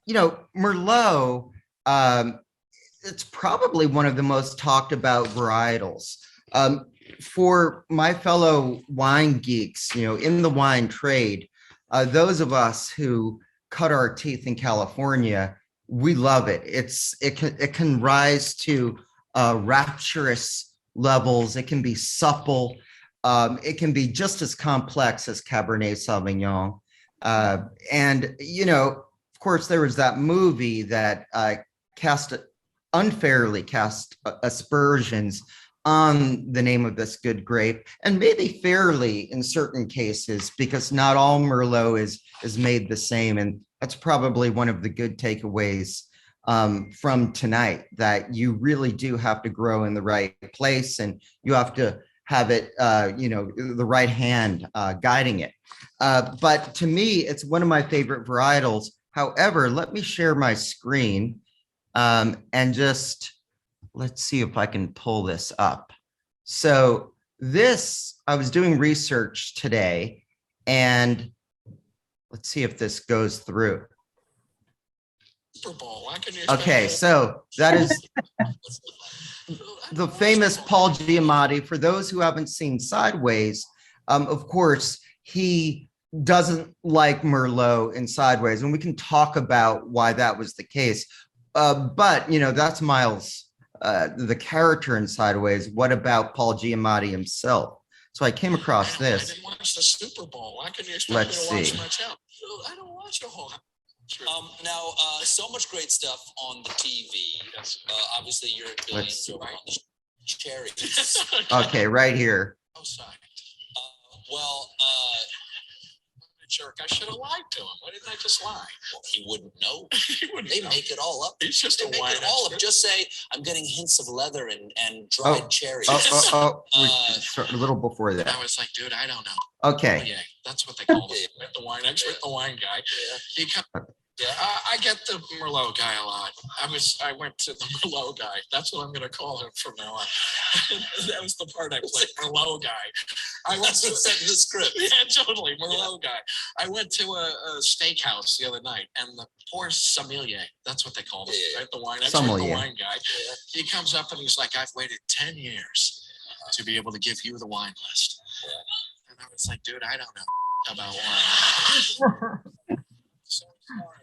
Merlot, um, it's probably one of the most talked about varietals. For my fellow wine geeks, in the wine trade, those of us who cut our teeth in California, we love it. It can rise to rapturous levels. It can be supple. It can be just as complex as Cabernet Sauvignon. And of course, there was that movie that unfairly cast aspersions on the name of this good grape, and maybe fairly in certain cases, because not all Merlot is made the same. And that's probably one of the good takeaways from tonight, that you really do have to grow in the right place, and you have to have it, the right hand guiding it. But to me, it's one of my favorite varietals. However, let me share my screen and just let's see if I can pull this up. So I was doing research today, and let's see if this goes through. Super Bowl. Okay, so that is the famous Paul Giamatti. For those who haven't seen Sideways, of course, he doesn't like Merlot in Sideways, and we can talk about why that was the case. But that's Miles, the character in Sideways. What about Paul Giamatti himself? So I came across this. I didn't watch the Super Bowl. Why couldn't you expect Let's me to see. watch much out? I don't watch a whole lot. Now, so much great stuff on the TV. Yes. Obviously, you're at Billions over on the cherries. Okay, right here. No side. Well, Jerk, I should have lied to him. Why didn't I just lie? well, he wouldn't know. He wouldn't They know. make it all up. He's just They a make wine it all up. expert. Just say, I'm getting hints of leather and dried cherries. A little before that. I was like, dude, I don't know. Okay. Yeah, that's what they call him. The wine expert, the wine guy. Yeah. He come, Yeah. I get the Merlot guy a lot. I went to the Merlot guy. That's what I'm going to call him from now on. That was the part I played, Merlot guy. I went That's to what's in the script. Yeah, totally, Merlot guy. I went to a steakhouse the other night, and the poor sommelier, that's what they call him, Yeah. right? The wine expert, Sommelier. the wine guy. Yeah. He comes up and he's like, I've waited 10 years to be able to give you the wine list. Yeah. And I was like, dude, I don't know about wine. So sorry.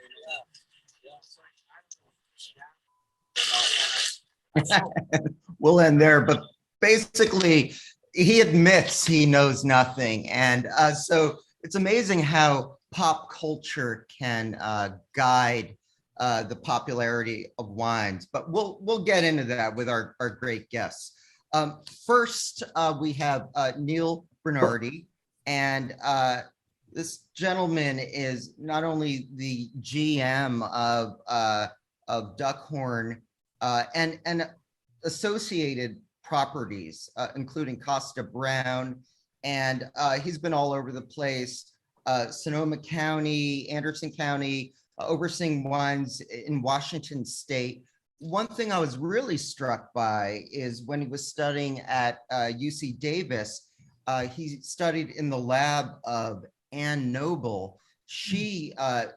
We'll end there, but basically he admits he knows nothing. And so it's amazing how pop culture can guide the popularity of wines, but we'll get into that with our great guests. First, we have Neil Bernardi, and this gentleman is not only the GM of Duckhorn and associated properties, including Costa Brown, and he's been all over the place, Sonoma County, Anderson County, overseeing wines in Washington State. One thing I was really struck by is when he was studying at UC Davis, he studied in the lab of Ann Noble. She,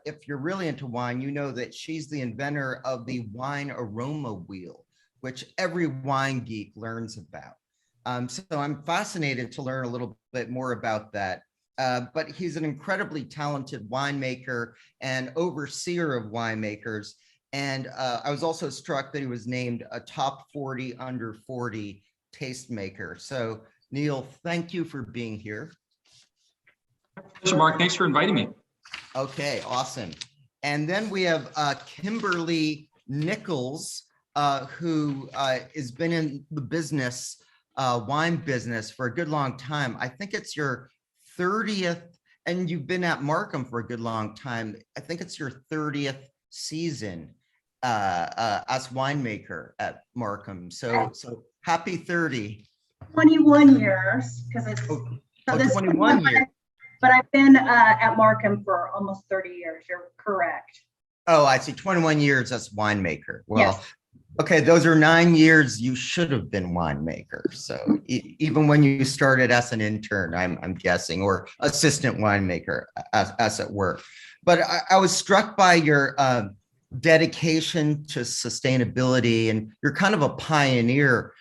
if you're really into wine, you know that she's the inventor of the wine aroma wheel, which every wine geek learns about. So I'm fascinated to learn a little bit more about that. But he's an incredibly talented winemaker and overseer of winemakers. And I was also struck that he was named a top 40 under 40 tastemaker. So Neil, thank you for being here. Mr. Mark, thanks for inviting me. Okay, awesome. And then we have Kimberly Nichols, who has been in the business, wine business for a good long time. I think it's your 30th, and you've been at Markham for a good long time. I think it's your 30th season as winemaker at Markham. So happy 30. 21 years, because it's so this 21 years. But I've been at Markham for almost 30 years. You're correct. Oh, I see. 21 years as winemaker. Well, Yes. Okay, those are 9 years you should have been winemaker. So even when you started as an intern, I'm guessing, or assistant winemaker, as it were. But I was struck by your dedication to sustainability, and you're kind of a pioneer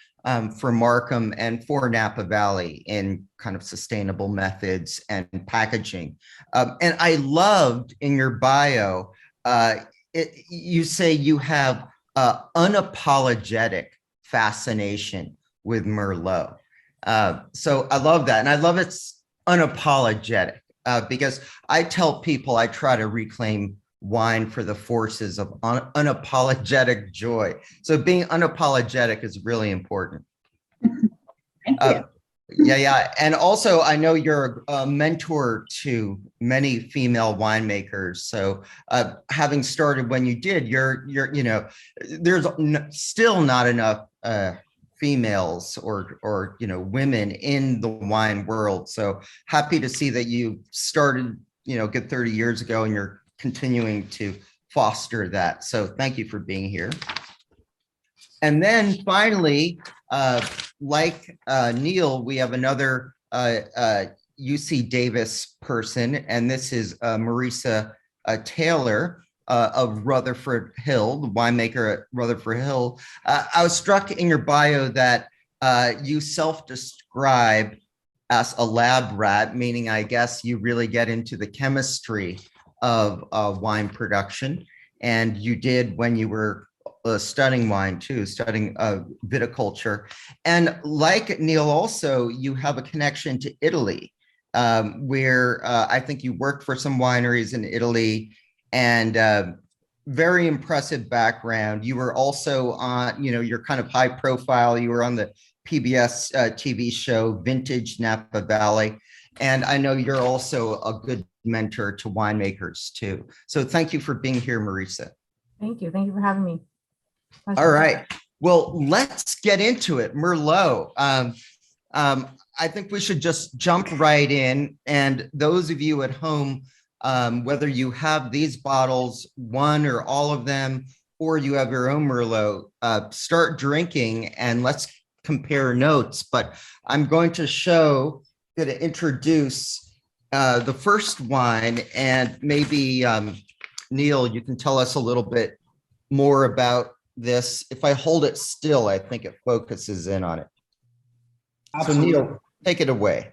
for Markham and for Napa Valley in kind of sustainable methods and packaging. And I loved in your bio, you say you have unapologetic fascination with Merlot. So I love that. And I love it's unapologetic because I tell people I try to reclaim wine for the forces of unapologetic joy. So being unapologetic is really important. Thank you. Yeah. And also I know you're a mentor to many female winemakers. So having started when you did, you're there's still not enough females or women in the wine world. So happy to see that you started good 30 years ago and you're continuing to foster that. So thank you for being here. And then finally, like Neil, we have another UC Davis person, and this is Marisa Taylor of Rutherford Hill, the winemaker at Rutherford Hill. I was struck in your bio that you self-describe as a lab rat, meaning I guess you really get into the chemistry of wine production. And you did when you were studying wine too, studying viticulture. And like Neil also, you have a connection to Italy, where I think you worked for some wineries in Italy, and very impressive background. You were also on, you're kind of high profile. You were on the PBS TV show Vintage Napa Valley. And I know you're also a good mentor to winemakers too. So thank you for being here, Marisa. Thank you. Thank you for having me. All right. Well, let's get into it. Merlot. I think we should just jump right in. And those of you at home, whether you have these bottles, one or all of them, or you have your own Merlot, start drinking and let's compare notes. But I'm going to introduce the first wine, and maybe Neil, you can tell us a little bit more about this. If I hold it still, I think it focuses in on it. Absolutely. So Neil, take it away.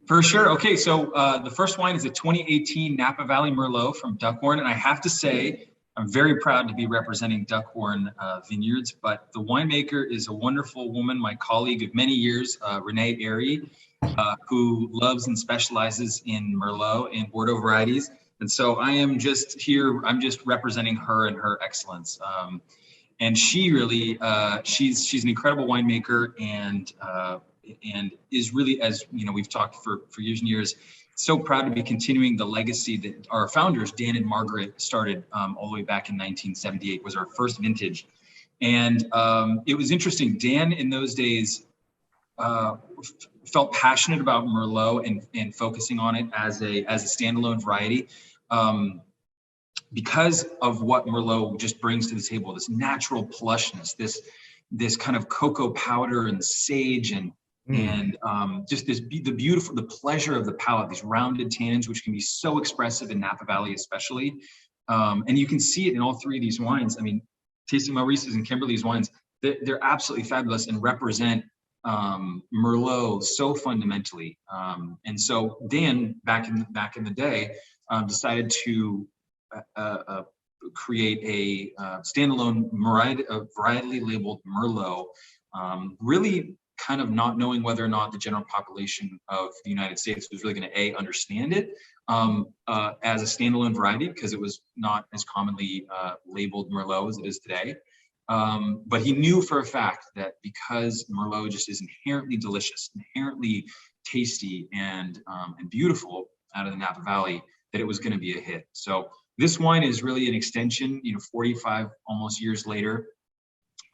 For sure. Okay, so the first wine is a 2018 Napa Valley Merlot from Duckhorn, and I have to say, I'm very proud to be representing Duckhorn Vineyards, but the winemaker is a wonderful woman, my colleague of many years, Renee Airy, who loves and specializes in Merlot and Bordeaux varieties. And so I am just here, I'm just representing her and her excellence. And she really, she's an incredible winemaker, and is really, as you know, we've talked for years and years, so proud to be continuing the legacy that our founders, Dan and Margaret, started all the way back in 1978, was our first vintage. And it was interesting, Dan in those days felt passionate about Merlot and focusing on it as a standalone variety. Because of what Merlot just brings to the table, this natural plushness, this kind of cocoa powder and sage and just the pleasure of the palate, these rounded tannins, which can be so expressive in Napa Valley, especially. And you can see it in all three of these wines. I mean, tasting Marisa's and Kimberly's wines, they're absolutely fabulous and represent Merlot so fundamentally. And so Dan, back in the day, decided to create a standalone varietally labeled Merlot, really kind of not knowing whether or not the general population of the United States was really going to understand it as a standalone variety, because it was not as commonly labeled Merlot as it is today. But he knew for a fact that because Merlot just is inherently delicious, inherently tasty and beautiful out of the Napa Valley, that it was going to be a hit. So this wine is really an extension, 45 almost years later,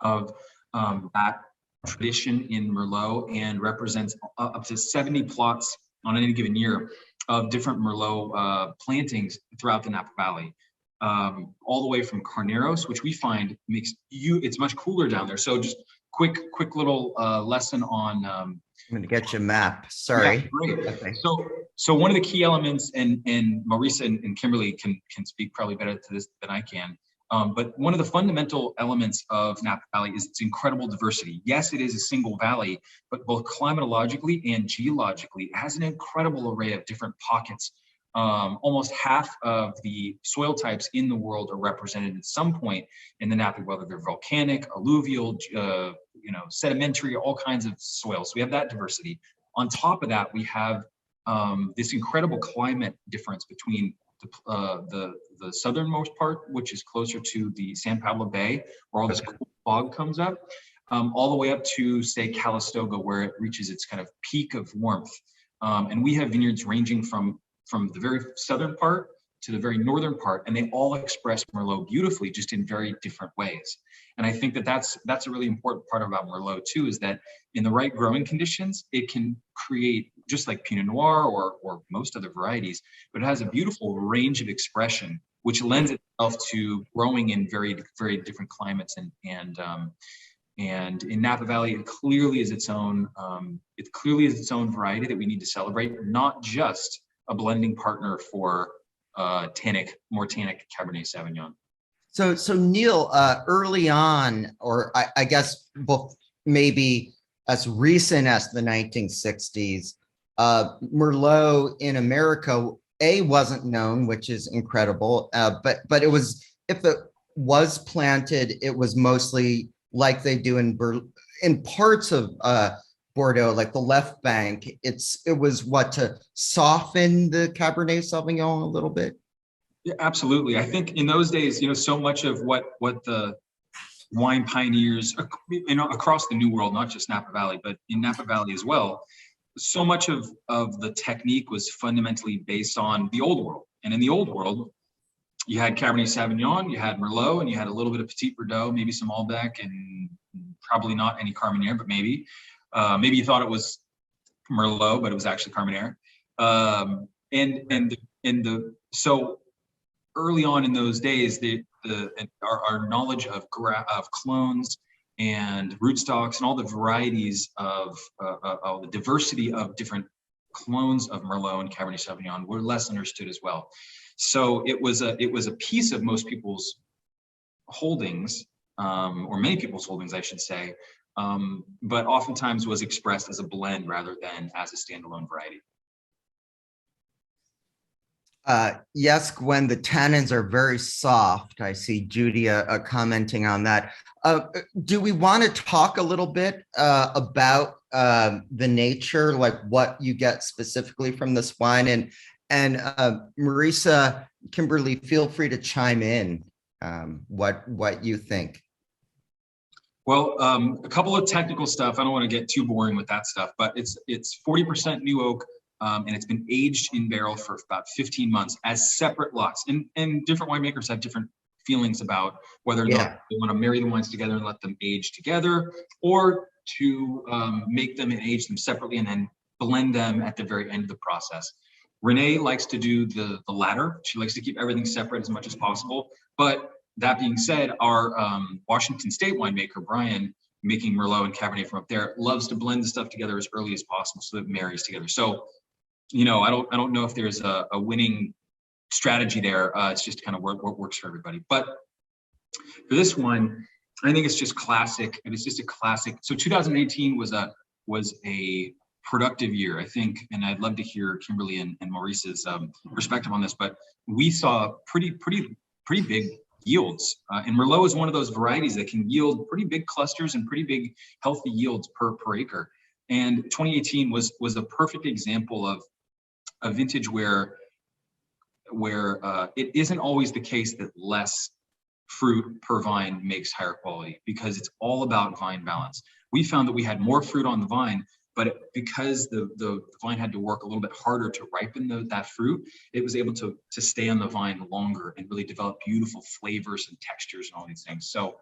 of that tradition in Merlot, and represents up to 70 plots on any given year of different Merlot plantings throughout the Napa Valley, all the way from Carneros, which we find it's much cooler down there. So just quick little lesson on. I'm going to get you a map. Sorry. Yeah, great. Okay. So one of the key elements, and Marisa and Kimberly can speak probably better to this than I can. But one of the fundamental elements of Napa Valley is its incredible diversity. Yes, it is a single valley, but both climatologically and geologically, it has an incredible array of different pockets. Almost half of the soil types in the world are represented at some point in the Napa, whether they're volcanic, alluvial, sedimentary, all kinds of soils. So we have that diversity. On top of that, we have this incredible climate difference between the southernmost part, which is closer to the San Pablo Bay, where all this cool fog comes up, all the way up to, say, Calistoga, where it reaches its kind of peak of warmth. And we have vineyards ranging from the very southern part to the very northern part, and they all express Merlot beautifully, just in very different ways. And I think that that's a really important part about Merlot too, is that in the right growing conditions, it can create, just like Pinot Noir or most other varieties, but it has a beautiful range of expression, which lends itself to growing in very, very different climates. And in Napa Valley, it clearly is its own variety that we need to celebrate, not just a blending partner for more tannic Cabernet Sauvignon. So Neil, early on, or I guess maybe as recent as the 1960s, Merlot in America, wasn't known, which is incredible, but it was, if it was planted, it was mostly like they do in parts of Bordeaux, like the left bank. It was what, to soften the Cabernet Sauvignon a little bit. Yeah, absolutely. I think in those days, so much of what the wine pioneers, across the New World, not just Napa Valley, but in Napa Valley as well, so much of the technique was fundamentally based on the Old World. And in the Old World, you had Cabernet Sauvignon, you had Merlot, and you had a little bit of Petit Verdot, maybe some Malbec, and probably not any Carmenere, but maybe. Maybe you thought it was Merlot, but it was actually Carmenere. So early on in those days, our knowledge of clones and rootstocks and all the varieties of the diversity of different clones of Merlot and Cabernet Sauvignon were less understood as well. So it was a piece of most people's holdings, or many people's holdings, I should say, but oftentimes was expressed as a blend rather than as a standalone variety. Yes, Gwen, the tannins are very soft. I see Judy commenting on that. Do we want to talk a little bit about the nature, like what you get specifically from this wine? And Marisa, Kimberly, feel free to chime in what you think. Well, a couple of technical stuff. I don't want to get too boring with that stuff, but it's 40% new oak. And it's been aged in barrel for about 15 months as separate lots. And different winemakers have different feelings about whether or not they want to marry the wines together and let them age together, or to make them and age them separately and then blend them at the very end of the process. Renee likes to do the latter. She likes to keep everything separate as much as possible. But that being said, our Washington State winemaker, Brian, making Merlot and Cabernet from up there, loves to blend the stuff together as early as possible so that it marries together. So, I don't know if there's a winning strategy there. It's just kind of what works for everybody. But for this one, I think it's just classic, and it's just a classic. So 2018 was a productive year, I think, and I'd love to hear Kimberly and Marisa's perspective on this. But we saw pretty big yields, and Merlot is one of those varieties that can yield pretty big clusters and pretty big healthy yields per acre. And 2018 was a perfect example of a vintage where it isn't always the case that less fruit per vine makes higher quality, because it's all about vine balance. We found that we had more fruit on the vine, but because the vine had to work a little bit harder to ripen that fruit, it was able to stay on the vine longer and really develop beautiful flavors and textures and all these things. So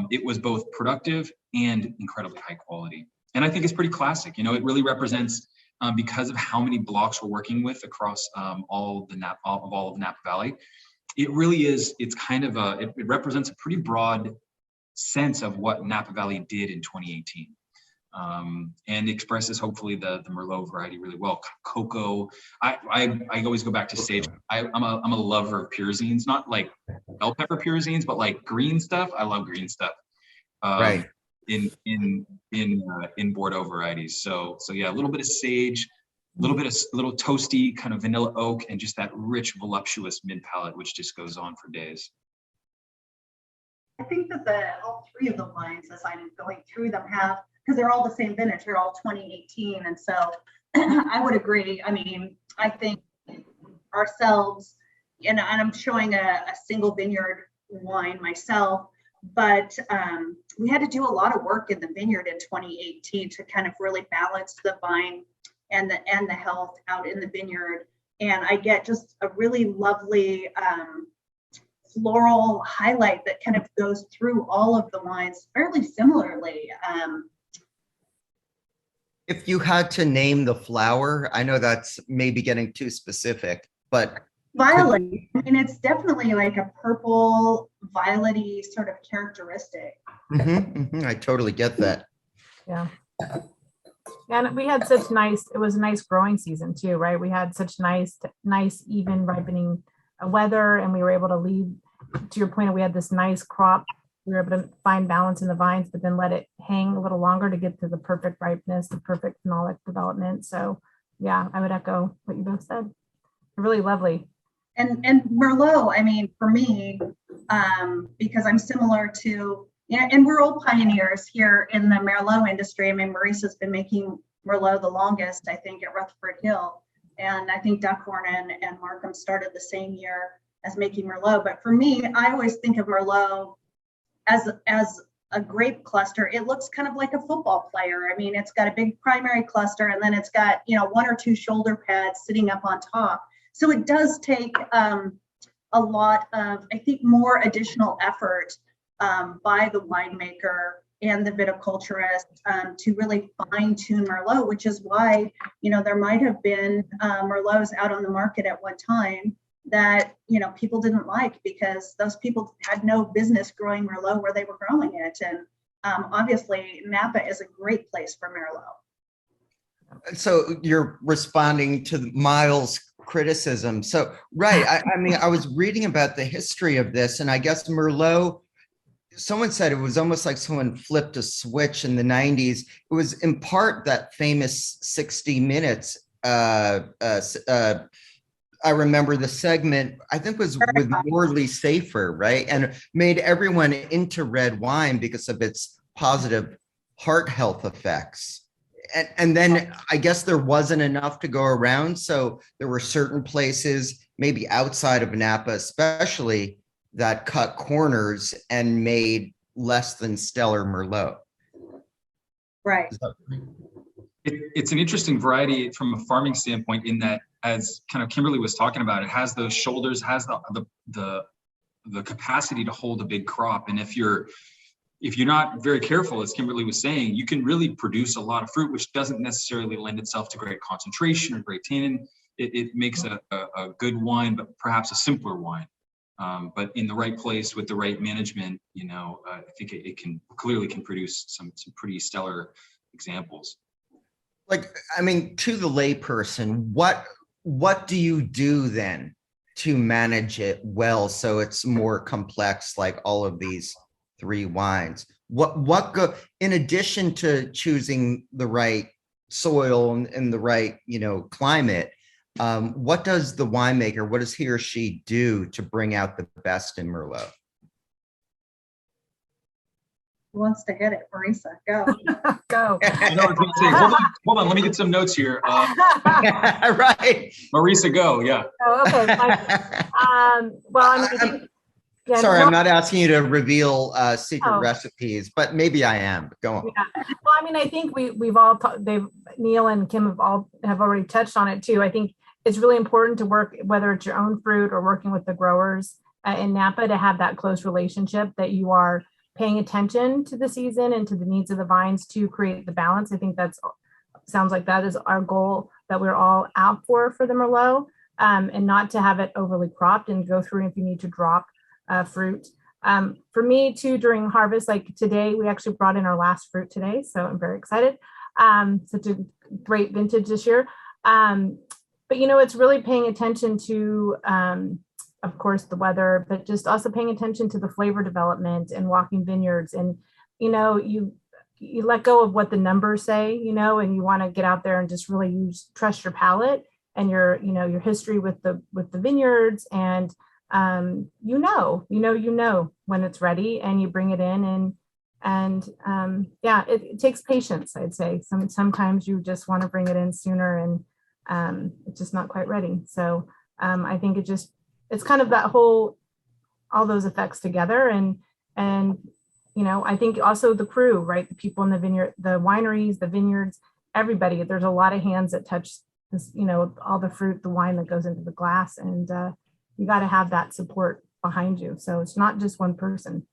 it was both productive and incredibly high quality. And I think it's pretty classic. It really represents, because of how many blocks we're working with across all of Napa Valley, it really is. It's kind of it represents a pretty broad sense of what Napa Valley did in 2018. and expresses hopefully the Merlot variety really well. Cocoa, I always go back to sage. I'm a lover of pyrazines, not like bell pepper pyrazines, but like green stuff. I love green stuff. Right. In Bordeaux varieties. So yeah, a little bit of sage, a little toasty kind of vanilla oak, and just that rich, voluptuous mid palate, which just goes on for days. I think that all three of the wines, as I'm going through them, have, because they're all the same vintage, they're all 2018. And so I would agree. I mean, I think ourselves, and I'm showing a single vineyard wine myself, but we had to do a lot of work in the vineyard in 2018 to kind of really balance the vine and the health out in the vineyard. And I get just a really lovely floral highlight that kind of goes through all of the wines fairly similarly. If you had to name the flower, I know that's maybe getting too specific, but Violet, I mean, it's definitely like a purple, violet-y sort of characteristic. I totally get that. Yeah. And we had such nice, it was a nice growing season too, right? We had such nice, even ripening weather, and we were able to lead, to your point, we had this nice crop. We were able to find balance in the vines, but then let it hang a little longer to get to the perfect ripeness, the perfect phenolic development. So yeah, I would echo what you both said. Really lovely. And Merlot, I mean, for me, because I'm similar to, and we're all pioneers here in the Merlot industry. I mean, Marisa's been making Merlot the longest, I think, at Rutherford Hill. And I think Duckhorn and Markham started the same year as making Merlot. But for me, I always think of Merlot as a grape cluster. It looks kind of like a football player. I mean, it's got a big primary cluster, and then it's got, one or two shoulder pads sitting up on top. So it does take a lot of, I think, more additional effort by the winemaker and the viticulturist to really fine tune Merlot, which is why, there might have been Merlots out on the market at one time that, people didn't like, because those people had no business growing Merlot where they were growing it. And obviously Napa is a great place for Merlot. So you're responding to Miles' criticism. So, right. I mean, I was reading about the history of this, and I guess Merlot, someone said it was almost like someone flipped a switch in the 90s. It was in part that famous 60 Minutes. I remember the segment, I think was with Morley Safer, right? And made everyone into red wine because of its positive heart health effects. And then I guess there wasn't enough to go around. So there were certain places, maybe outside of Napa especially, that cut corners and made less than stellar Merlot. Right. It's an interesting variety from a farming standpoint, in that, as kind of Kimberly was talking about, it has those shoulders, has the capacity to hold a big crop. And if you're not very careful, as Kimberly was saying, you can really produce a lot of fruit, which doesn't necessarily lend itself to great concentration or great tannin. It makes a good wine, but perhaps a simpler wine. But in the right place with the right management, I think it can produce some pretty stellar examples. Like, I mean, to the layperson, what do you do then to manage it well so it's more complex, like all of these three wines? What go in addition to choosing the right soil and the right climate? What does the winemaker, what does he or she do to bring out the best in Merlot? Who wants to hit it? Marisa, go. Go. I know, I was going to say, hold on, let me get some notes here. Right. Marisa, go. Yeah. Oh, okay. Well, I mean, yeah, sorry, I'm not asking you to reveal secret recipes, but maybe I am. Go on. Yeah. Well, I mean, I think we've all Neil and Kim have already touched on it too. I think it's really important to work, whether it's your own fruit or working with the growers in Napa, to have that close relationship, that you are paying attention to the season and to the needs of the vines to create the balance. I think sounds like that is our goal that we're all out for the Merlot, and not to have it overly cropped and go through if you need to drop fruit For me too, during harvest, like today, we actually brought in our last fruit today. So I'm very excited. Such a great vintage this year. But, you know, it's really paying attention to, of course, the weather, but just also paying attention to the flavor development and walking vineyards. And, you know, you let go of what the numbers say, you know, and you want to get out there and just really trust your palate and your, you know, your history with the vineyards. And, you know when it's ready and you bring it in and yeah, it takes patience, I'd say. Sometimes you just want to bring it in sooner and it's just not quite ready. So I think it's kind of that all those effects together. And, you know, I think also the crew, right? The people in the vineyard, the wineries, the vineyards, everybody, there's a lot of hands that touch this, you know, all the fruit, the wine that goes into the glass. And you got to have that support behind you. So it's not just one person.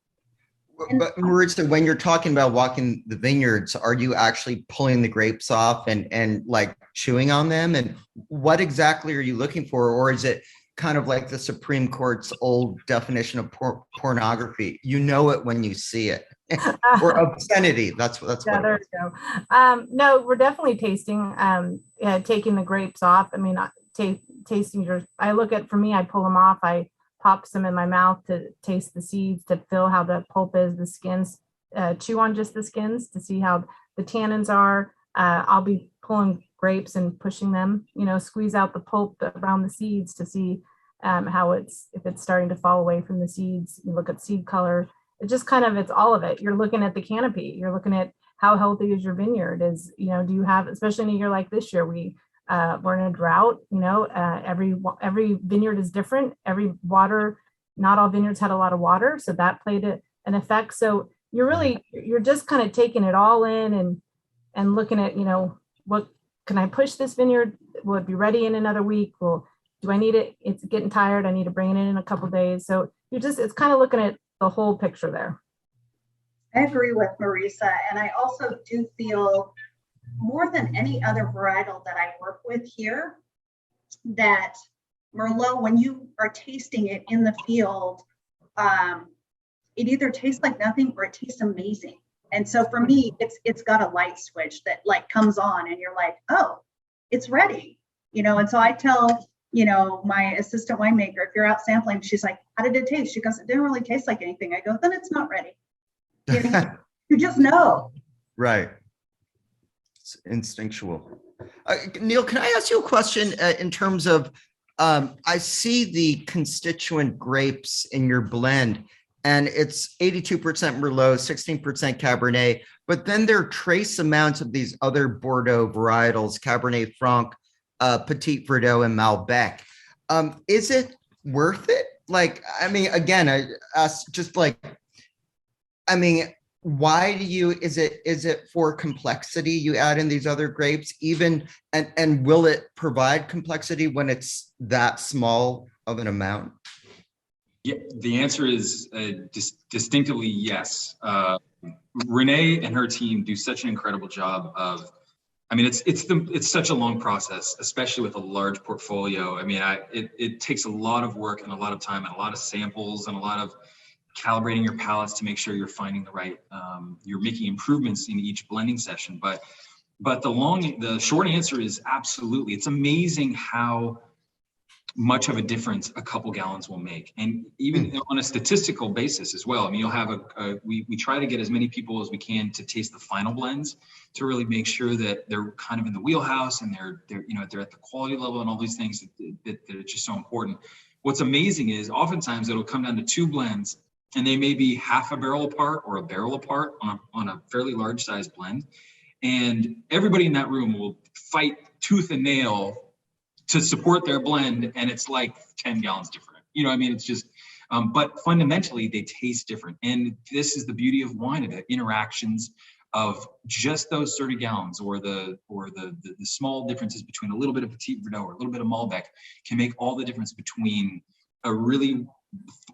But Marisa, when you're talking about walking the vineyards, are you actually pulling the grapes off and like chewing on them? And what exactly are you looking for? Or is it kind of like the Supreme Court's old definition of pornography? You know it when you see it. Or obscenity. That's yeah, what there you go. No, we're definitely tasting, taking the grapes off. I mean, tasting I look at, for me, I pull them off. I pop some in my mouth to taste the seeds, to feel how the pulp is, the skins, chew on just the skins to see how the tannins are. I'll be pulling grapes and pushing them, you know, squeeze out the pulp around the seeds to see how if it's starting to fall away from the seeds. You look at seed color. It just kind of, it's all of it. You're looking at the canopy. You're looking at how healthy is your vineyard. Is, you know, do you have, especially in a year like this year, we're in a drought, you know, every vineyard is different. Every water, not all vineyards had a lot of water. So that played an effect. So you're just kind of taking it all in and looking at, you know, what can I push this vineyard? Will it be ready in another week? Do I need it? It's getting tired. I need to bring it in a couple of days. So it's kind of looking at the whole picture there. I agree with Marisa. And I also do feel, more than any other varietal that I work with here, that Merlot, when you are tasting it in the field, it either tastes like nothing or it tastes amazing. And so for me, it's got a light switch that like comes on and you're like, oh, it's ready, you know. And so I tell, you know, my assistant winemaker, if you're out sampling, she's like, how did it taste? She goes, it didn't really taste like anything. I go, then it's not ready. You know, you just know. Right. It's instinctual. Neil, can I ask you a question in terms of, I see the constituent grapes in your blend, and it's 82% Merlot, 16% Cabernet, but then there are trace amounts of these other Bordeaux varietals, Cabernet Franc, Petit Verdot, and Malbec. Is it worth it? Like, I mean, again, I ask just like, I mean, why do you, is it for complexity you add in these other grapes even, and will it provide complexity when it's that small of an amount? Yeah, the answer is distinctively yes. Renee and her team do such an incredible job of, I mean, it's such a long process, especially with a large portfolio. I mean, it takes a lot of work and a lot of time and a lot of samples and a lot of calibrating your palettes to make sure you're finding the right, you're making improvements in each blending session. But the short answer is absolutely. It's amazing how much of a difference a couple gallons will make, and even on a statistical basis as well. I mean, you'll have we try to get as many people as we can to taste the final blends to really make sure that they're kind of in the wheelhouse and they're you know, they're at the quality level and all these things that are just so important. What's amazing is oftentimes it'll come down to two blends and they may be half a barrel apart or a barrel apart on a fairly large size blend, and everybody in that room will fight tooth and nail to support their blend, and it's like 10 gallons different. You know, I mean, it's just, but fundamentally they taste different. And this is the beauty of wine, the interactions of just those 30 gallons or the small differences between a little bit of Petit Verdot or a little bit of Malbec can make all the difference between a really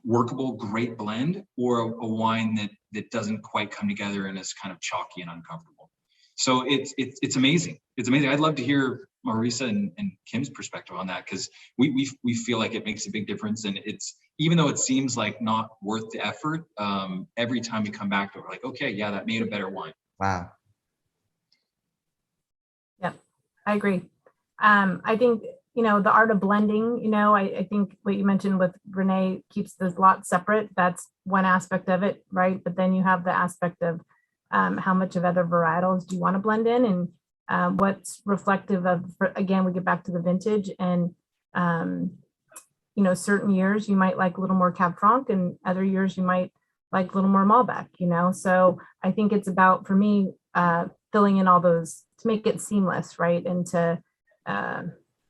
workable, great blend or a wine that doesn't quite come together and is kind of chalky and uncomfortable. So it's amazing. It's amazing. I'd love to hear Marisa and Kim's perspective on that, because we feel like it makes a big difference, and even though it seems like not worth the effort, every time we come back to it, we're like, okay, yeah, that made a better wine. Wow. I agree. I think, the art of blending, I think what you mentioned with Renee keeps the lot separate. That's one aspect of it, right? But then you have the aspect of how much of other varietals do you want to blend in, and what's reflective of, again, we get back to the vintage, and, certain years you might like a little more Cab Franc, and other years you might like a little more Malbec, So I think it's about, for me, filling in all those to make it seamless, right? And to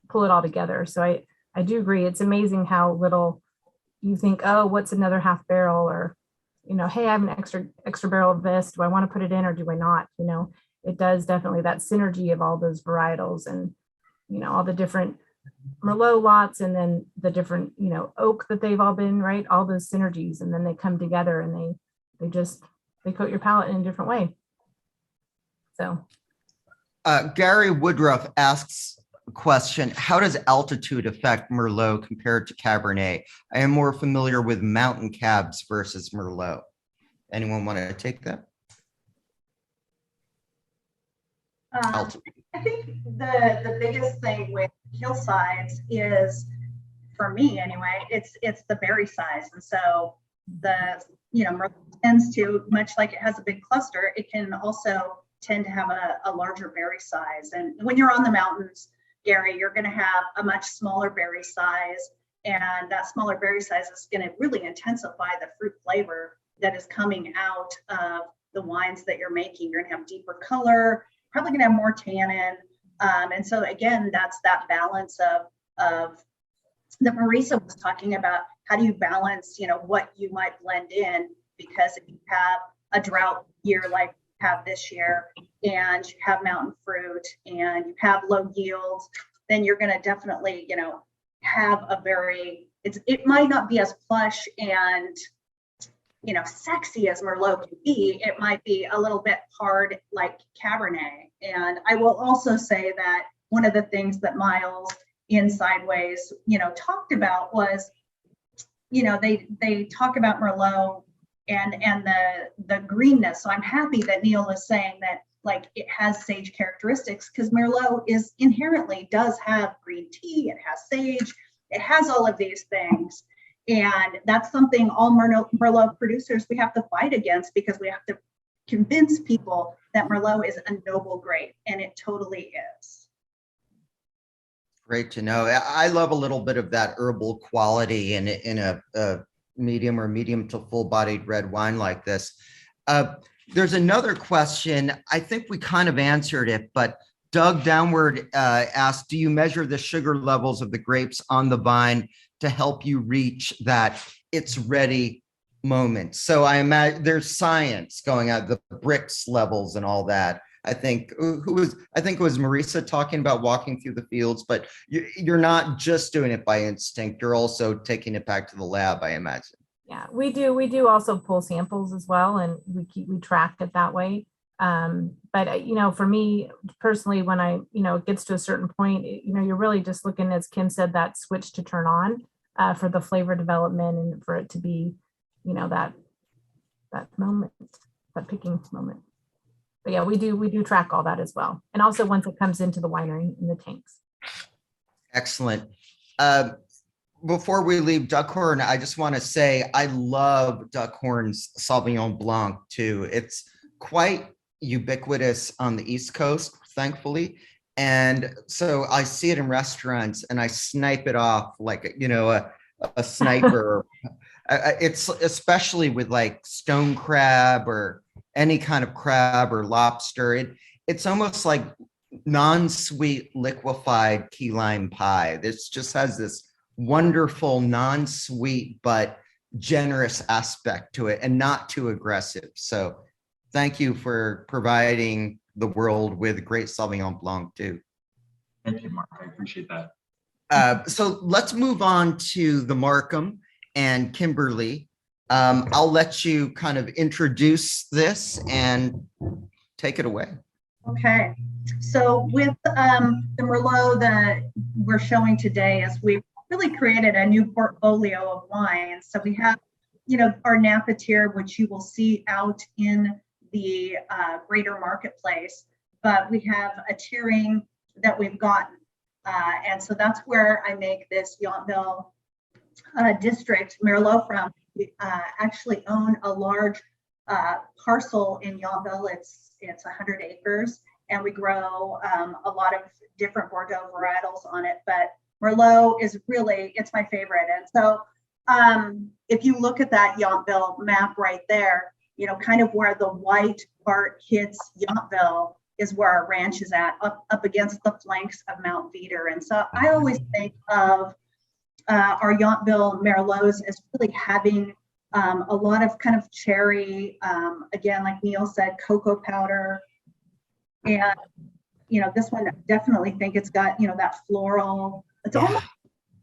pull it all together. So I do agree. It's amazing how little you think, oh, what's another half barrel, or, hey, I have an extra barrel of this. Do I want to put it in or do I not? It does definitely that synergy of all those varietals, and, all the different Merlot lots, and then the different, oak that they've all been, right? All those synergies, and then they come together and they coat your palate in a different way. So. Gary Woodruff asks a question: how does altitude affect Merlot compared to Cabernet? I am more familiar with mountain cabs versus Merlot. Anyone want to take that? Altitude. I think the biggest thing with hillsides is, for me anyway, it's the berry size. And so Merlot tends to, much like it has a big cluster, it can also tend to have a larger berry size. And when you're on the mountains, Gary, you're going to have a much smaller berry size, and that smaller berry size is going to really intensify the fruit flavor that is coming out of the wines that you're making. You're going to have deeper color, probably going to have more tannin. And so again, that's that balance of that Marisa was talking about. How do you balance, what you might blend in? Because if you have a drought year like we have this year, and you have mountain fruit, and you have low yields, then you're going to definitely, have a very, it might not be as plush and, sexy as Merlot can be. It might be a little bit hard like Cabernet. And I will also say that one of the things that Miles in Sideways, talked about was, they talk about Merlot and the greenness. So I'm happy that Neil is saying that, like, it has sage characteristics, because Merlot is inherently does have green tea, it has sage, it has all of these things. And that's something all Merlot producers, we have to fight against, because we have to convince people that Merlot is a noble grape, and it totally is. Great to know. I love a little bit of that herbal quality in a medium or medium to full-bodied red wine like this. There's another question. I think we kind of answered it, but Doug Downward asked, do you measure the sugar levels of the grapes on the vine to help you reach that it's ready moment? So I imagine there's science going on, the Brix levels and all that. I think it was Marisa talking about walking through the fields, but you're not just doing it by instinct. You're also taking it back to the lab, I imagine. Yeah, we do also pull samples as well, and we track it that way. But for me personally, when it gets to a certain point, you're really just looking, as Kim said, that switch to turn on for the flavor development, and for it to be, that moment, that picking moment. But yeah, we do track all that as well, and also once it comes into the winery in the tanks. Excellent. Before we leave Duckhorn, I just want to say I love Duckhorn's Sauvignon Blanc too. It's quite ubiquitous on the East Coast, thankfully. And so I see it in restaurants and I snipe it off like, a sniper. It's especially with like stone crab or any kind of crab or lobster. It's almost like non-sweet liquefied key lime pie. This just has this wonderful non-sweet but generous aspect to it, and not too aggressive. So thank you for providing the world with great Sauvignon Blanc too. Thank you, Mark. I appreciate that. So let's move on to the Markham and Kimberly. I'll let you kind of introduce this and take it away. Okay, so with the Merlot that we're showing today, as we really created a new portfolio of wines. So we have, our Napa tier, which you will see out in the greater marketplace, but we have a tiering that we've gotten. And so that's where I make this Yountville district Merlot from. We actually own a large parcel in Yountville. It's 100 acres, and we grow a lot of different Bordeaux varietals on it. But Merlot is really, it's my favorite. And so if you look at that Yountville map right there, kind of where the white part hits Yountville is where our ranch is at, up against the flanks of Mount Veeder. And so I always think of our Yountville Merlots as really having a lot of kind of cherry, again, like Neil said, cocoa powder. And, this one, I definitely think it's got, that floral, it's almost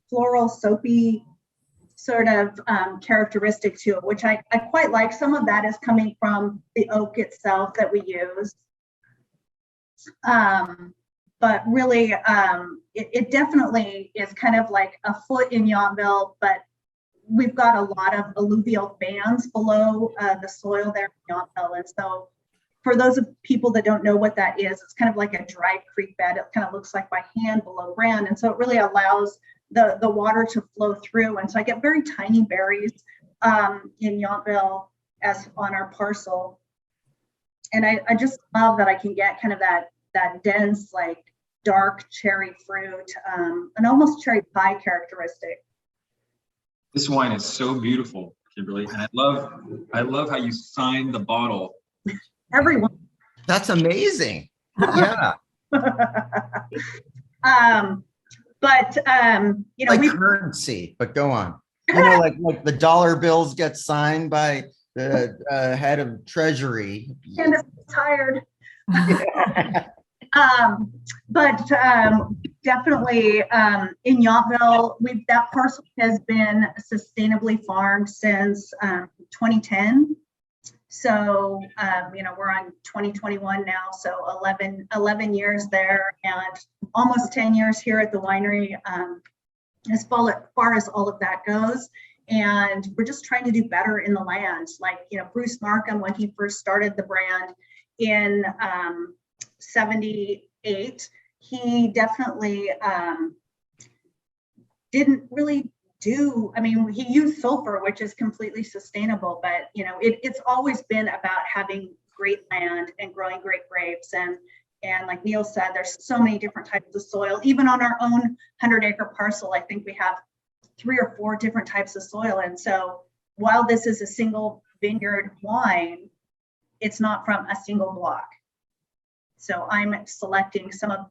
floral, soapy sort of characteristic to it, which I quite like. Some of that is coming from the oak itself that we use. But really, it definitely is kind of like a foot in Yountville, but we've got a lot of alluvial bands below the soil there in Yountville. And so for those of people that don't know what that is, it's kind of like a dry creek bed. It kind of looks like my hand below ground. And so it really allows the water to flow through. And so I get very tiny berries in Yountville as on our parcel. And I just love that I can get kind of that dense, like dark cherry fruit, and almost cherry pie characteristic. This wine is so beautiful, Kimberly, and I love how you signed the bottle. Everyone. That's amazing. Yeah. But Like we currency, but go on. Like the dollar bills get signed by the head of Treasury. Candace is tired. But definitely in Yountville, that parcel has been sustainably farmed since 2010. So, we're on 2021 now, so 11 years there and almost 10 years here at the winery as far as all of that goes. And we're just trying to do better in the land. Like, Bruce Markham, when he first started the brand in 78, he definitely didn't really he used sulfur, which is completely sustainable, but it's always been about having great land and growing great grapes. And like Neil said, there's so many different types of soil. Even on our own 100-acre parcel, I think we have 3 or 4 different types of soil. And so while this is a single vineyard wine, it's not from a single block. So I'm selecting some of,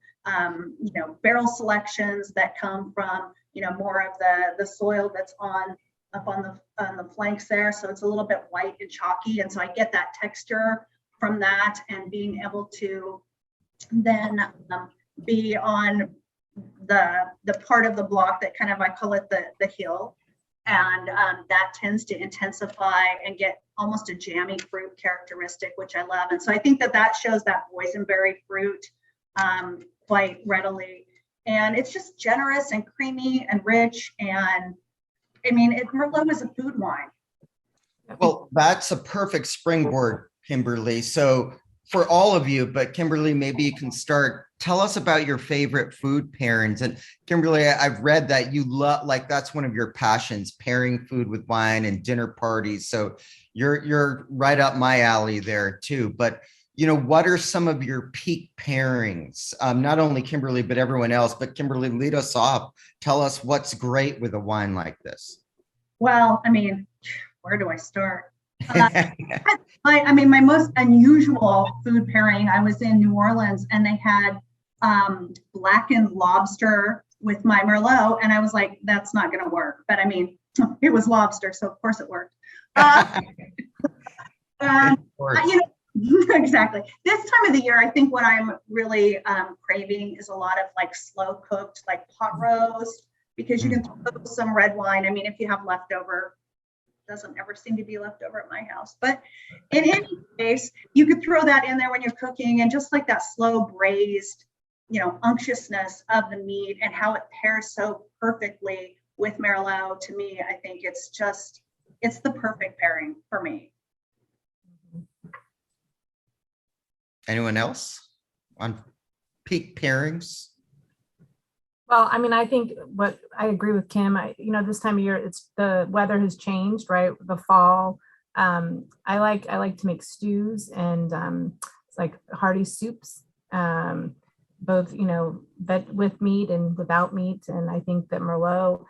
barrel selections that come from, more of the soil that's up on the flanks there. So it's a little bit white and chalky. And so I get that texture from that, and being able to then be on the part of the block that kind of, I call it the hill. And that tends to intensify and get almost a jammy fruit characteristic, which I love. And so I think that shows that boysenberry fruit quite readily. And it's just generous and creamy and rich. And Merlot is a food wine. Well, that's a perfect springboard, Kimberly. So for all of you, but Kimberly, maybe you can start. Tell us about your favorite food pairings. And Kimberly, I've read that you love, that's one of your passions, pairing food with wine and dinner parties. So you're right up my alley there too. But what are some of your peak pairings? Not only Kimberly, but everyone else. But Kimberly, lead us off. Tell us what's great with a wine like this. Well, where do I start? My most unusual food pairing, I was in New Orleans and they had blackened lobster with my Merlot. And I was like, that's not going to work. But it was lobster. So of course it worked. Exactly. This time of the year, I think what I'm really craving is a lot of slow cooked, pot roast, because you can throw some red wine. If you have leftover, doesn't ever seem to be left over at my house. But in any case, you could throw that in there when you're cooking, and just that slow braised, unctuousness of the meat and how it pairs so perfectly with Merlot, to me, I think it's the perfect pairing for me. Anyone else on peak pairings? Well, I mean, I think what I agree with Kim, this time of year, it's the weather has changed, right? The fall. I like to make stews and it's like hearty soups, both, with meat and without meat. And I think that Merlot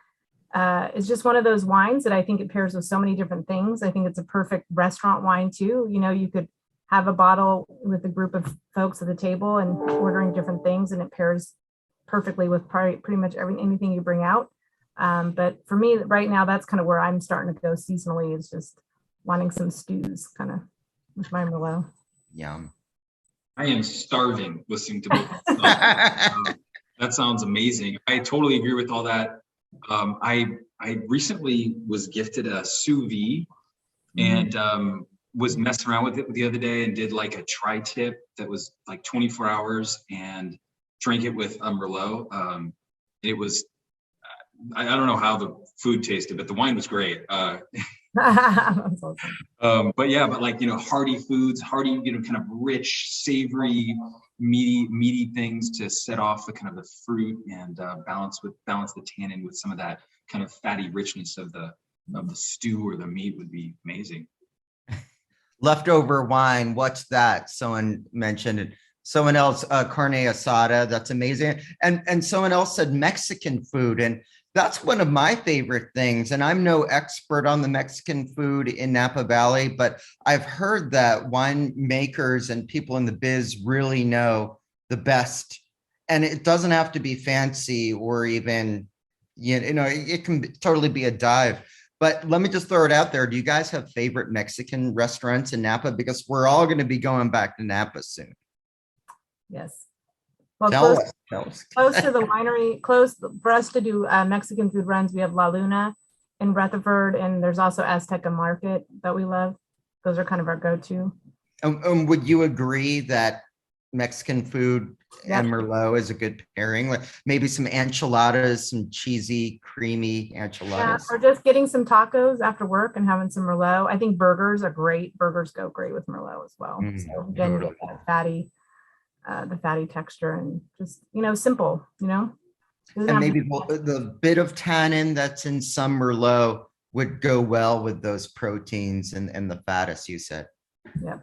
is just one of those wines that I think it pairs with so many different things. I think it's a perfect restaurant wine too. You could have a bottle with a group of folks at the table and ordering different things, and it pairs perfectly with pretty much anything you bring out. But for me right now, that's kind of where I'm starting to go seasonally, is just wanting some stews kind of with my Merlot. Yum. I am starving listening to both. That sounds amazing. I totally agree with all that. I recently was gifted a sous vide and was messing around with it the other day and did like a tri-tip that was like 24 hours and drank it with Merlot. It was, I don't know how the food tasted, but the wine was great. That's awesome. But like, hearty foods, hearty, kind of rich, savory, meaty things to set off the kind of the fruit and balance the tannin with some of that kind of fatty richness of the stew or the meat would be amazing. Leftover wine, what's that? Someone mentioned it. Someone else, carne asada, that's amazing. And someone else said Mexican food, and that's one of my favorite things. And I'm no expert on the Mexican food in Napa Valley, but I've heard that winemakers and people in the biz really know the best. And it doesn't have to be fancy or even, it can totally be a dive. But let me just throw it out there. Do you guys have favorite Mexican restaurants in Napa? Because we're all going to be going back to Napa soon. Yes. Well, Tell close us. to the winery, close for us to do Mexican food runs. We have La Luna in Rutherford, and there's also Azteca Market that we love. Those are kind of our go-to. Would you agree that Mexican food and Merlot is a good pairing? Like maybe some enchiladas, some cheesy, creamy enchiladas. Yeah, or just getting some tacos after work and having some Merlot. I think burgers are great. Burgers go great with Merlot as well. So again, you get that fatty, the fatty texture and just, simple, And maybe the bit of tannin that's in some Merlot would go well with those proteins and the fat, as you said. Yeah.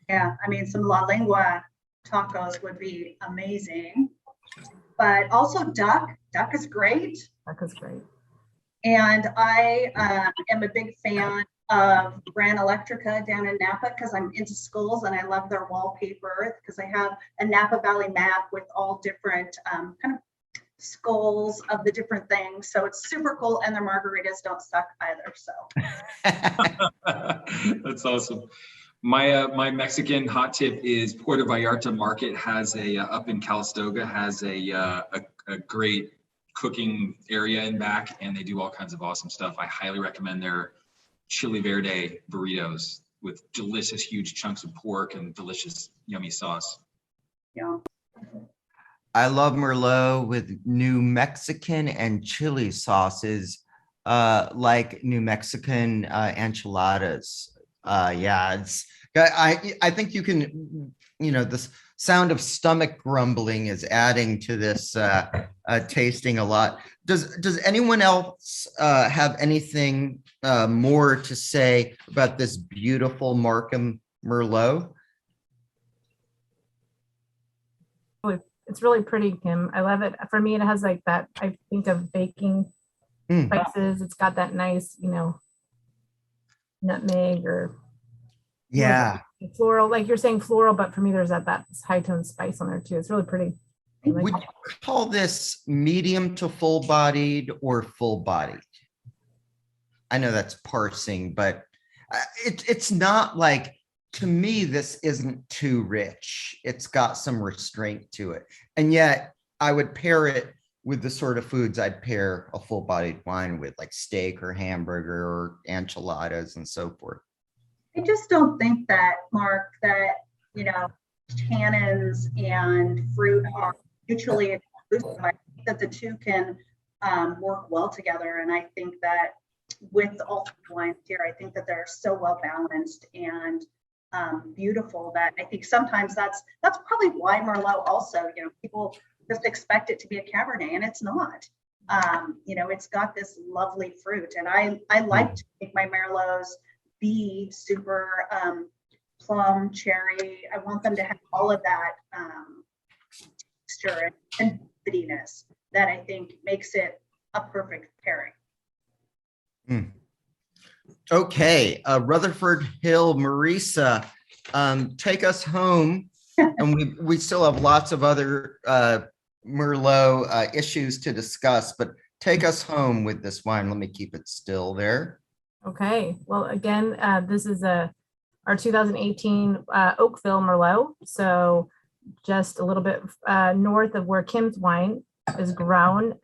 Yeah, I mean, some La Lengua tacos would be amazing, but also duck is great. Duck is great. And I am a big fan of Gran Electrica down in Napa because I'm into schools and I love their wallpaper because I have a Napa Valley map with all different kind of skulls of the different things. So it's super cool, and their margaritas don't suck either. So that's awesome. My Mexican hot tip is Puerto Vallarta Market has up in Calistoga has a great cooking area in back, and they do all kinds of awesome stuff. I highly recommend their chili verde burritos with delicious huge chunks of pork and delicious yummy sauce. yeah. I love Merlot with New Mexican and chili sauces, like New Mexican enchiladas. I think you can, this sound of stomach grumbling is adding to this tasting a lot. Does anyone else have anything more to say about this beautiful Markham Merlot? It's really pretty, Kim. I love it. For me, it has like that, I think of baking spices. It's got that nice, nutmeg or floral, like you're saying floral, but for me, there's that high tone spice on there too. It's really pretty. Would you call this medium to full bodied or full bodied? I know that's parsing, but it's not like, to me, this isn't too rich. It's got some restraint to it. And yet I would pair it with the sort of foods I'd pair a full bodied wine with, like steak or hamburger or enchiladas and so forth. I just don't think that, Mark, that, tannins and fruit are mutually exclusive. I think that the two can work well together. And I think that with all three wines here, I think that they're so well balanced and beautiful that I think sometimes that's probably why Merlot also, you know, people just expect it to be a Cabernet, and it's not. You know, it's got this lovely fruit, and I like to make my Merlots be super plum, cherry. I want them to have all of that texture and bitterness that I think makes it a perfect pairing. Okay, Rutherford Hill, Marisa, take us home. And we still have lots of other Merlot issues to discuss, but take us home with this wine. Let me keep it still there. Okay, well, again, this is our 2018 Oakville Merlot. So just a little bit north of where Kim's wine is grown.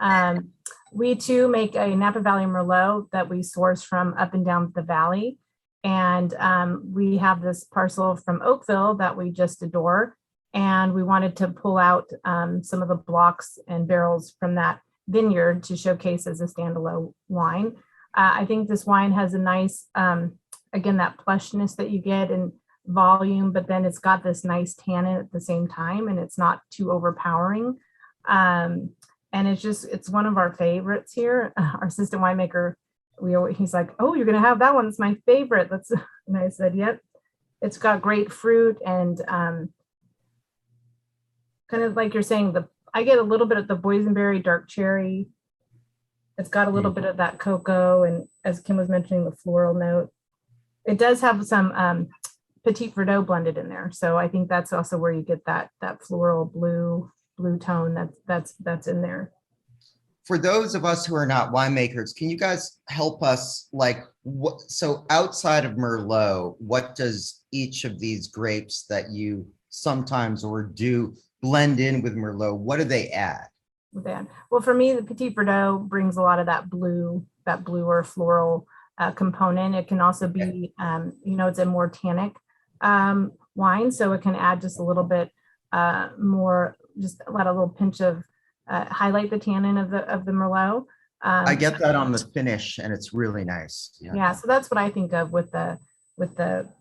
We too make a Napa Valley Merlot that we source from up and down the valley. And we have this parcel from Oakville that we just adore. And we wanted to pull out some of the blocks and barrels from that vineyard to showcase as a standalone wine. I think this wine has a nice, again, that plushness that you get in volume, but then it's got this nice tannin at the same time, and it's not too overpowering. And it's one of our favorites here. Our assistant winemaker, he's like, "Oh, you're gonna have that one. It's my favorite." And I said, "Yep." It's got great fruit and kind of like you're saying, I get a little bit of the boysenberry, dark cherry. It's got a little bit of that cocoa, and as Kim was mentioning, the floral note. It does have some Petit Verdot blended in there, so I think that's also where you get that floral blue tone that's in there. For those of us who are not winemakers, can you guys help us? Like, so outside of Merlot, what does each of these grapes that you sometimes or do blend in with Merlot, what do they add? Well, for me, the Petit Verdot brings a lot of that bluer floral component. It can also be, it's a more tannic wine, so it can add just a little bit more, just let a little pinch of highlight the tannin of the Merlot. I get that on the finish, and it's really nice. Yeah, so that's what I think of with the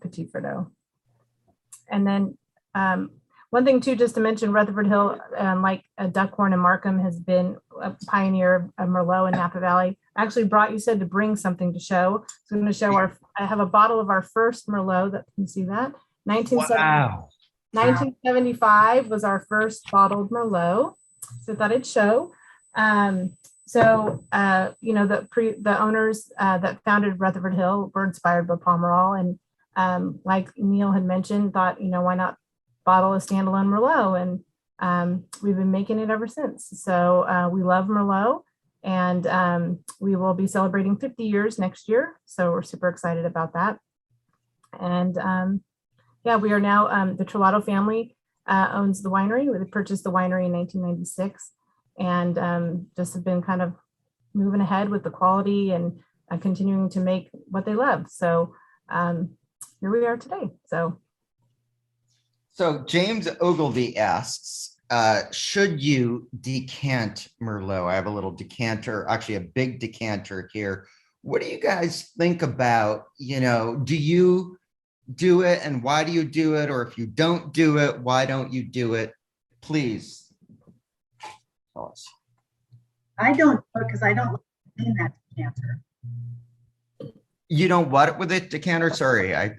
Petit Verdot. And then one thing too, just to mention, Rutherford Hill, like Duckhorn and Markham, has been a pioneer of Merlot in Napa Valley. I actually you said to bring something to show. So I'm going to show I have a bottle of our first Merlot. That can you see that? 1975 was our first bottled Merlot. So I thought I'd show. The owners that founded Rutherford Hill were inspired by Pomerol, and like Neil had mentioned, thought, why not bottle a standalone Merlot, and we've been making it ever since. So we love Merlot, and we will be celebrating 50 years next year. So we're super excited about that. And we are now, the Trelato family owns the winery. We purchased the winery in 1996, and just have been kind of moving ahead with the quality and continuing to make what they love. So here we are today. So James Ogilvy asks, should you decant Merlot? I have a little decanter, actually a big decanter here. What do you guys think about, do you do it, and why do you do it? Or if you don't do it, why don't you do it? Please tell us. I don't, because I don't clean that decanter. You don't what with it, decanter? Sorry, And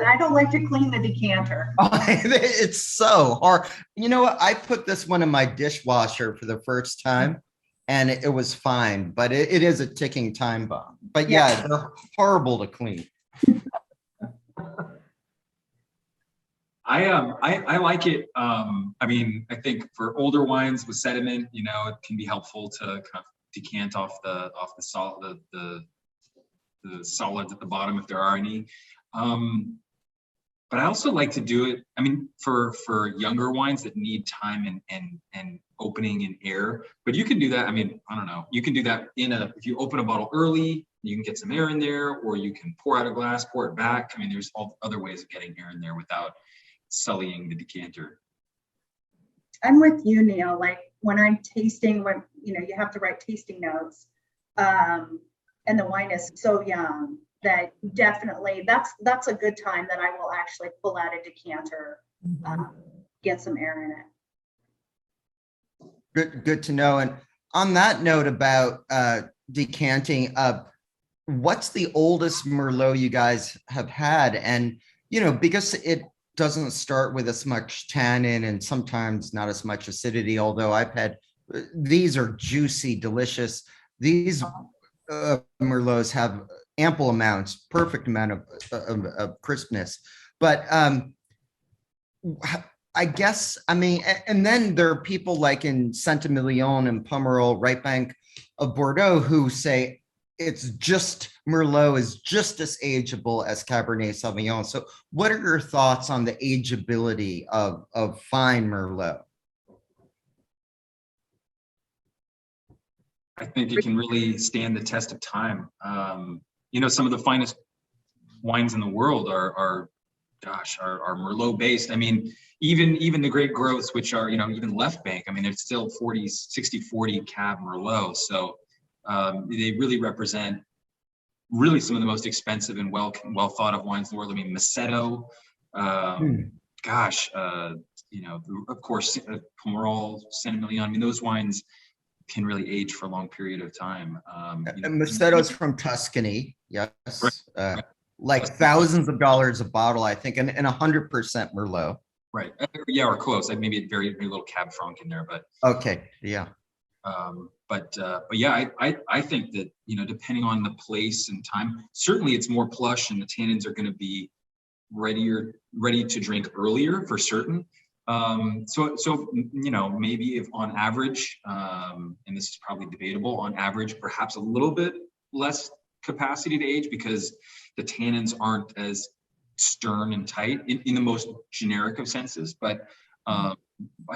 I don't like to clean the decanter. It's so hard. You know what? I put this one in my dishwasher for the first time, and it was fine, but it is a ticking time bomb. But yeah, they're horrible to clean. I like it. I think for older wines with sediment, it can be helpful to kind of decant off the solid, the solids at the bottom if there are any. But I also like to do it, for younger wines that need time and opening and air. But you can do that. I don't know. You can do that if you open a bottle early, you can get some air in there, or you can pour out a glass, pour it back. There's all other ways of getting air in there without sullying the decanter. I'm with you, Neil. Like when I'm tasting, when you have to write tasting notes. And the wine is so young that definitely that's a good time that I will actually pull out a decanter, get some air in it. Good to know. And on that note about decanting, what's the oldest Merlot you guys have had? And, because it doesn't start with as much tannin and sometimes not as much acidity, although I've had, these are juicy, delicious. These Merlots have ample amounts, perfect amount of crispness. But I guess, and then there are people like in Saint-Emilion and Pomerol, right bank of Bordeaux, who say it's just, Merlot is just as ageable as Cabernet Sauvignon. So what are your thoughts on the ageability of fine Merlot? I think it can really stand the test of time. Some of the finest wines in the world are Merlot based. Even the great growths, which are, even left bank, it's still 60-40 Cab Merlot. So they really represent some of the most expensive and well thought of wines in the world. Macedo, of course, Pomerol, Saint-Emilion. Those wines can really age for a long period of time. And Macedo's from Tuscany, yes. Right. Like thousands of dollars a bottle, I think, and 100% Merlot. Right. Yeah, or close. Maybe a very little Cab Franc in there, but okay, yeah. But yeah, I think that, depending on the place and time, certainly it's more plush and the tannins are going to be ready to drink earlier for certain. So maybe if on average, and this is probably debatable, on average, perhaps a little bit less capacity to age because the tannins aren't as stern and tight in the most generic of senses. But I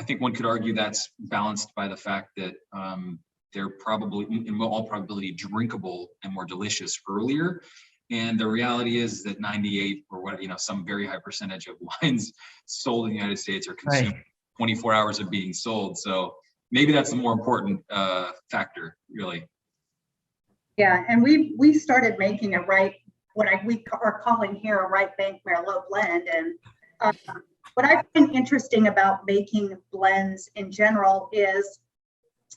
think one could argue that's balanced by the fact that they're probably, in all probability, drinkable and more delicious earlier. And the reality is that 98 or what, some very high percentage of wines sold in the United States are consumed 24 hours of being sold. So maybe that's the more important factor, really. Yeah, and we started making we are calling here a right bank Merlot blend. And what I find interesting about making blends in general is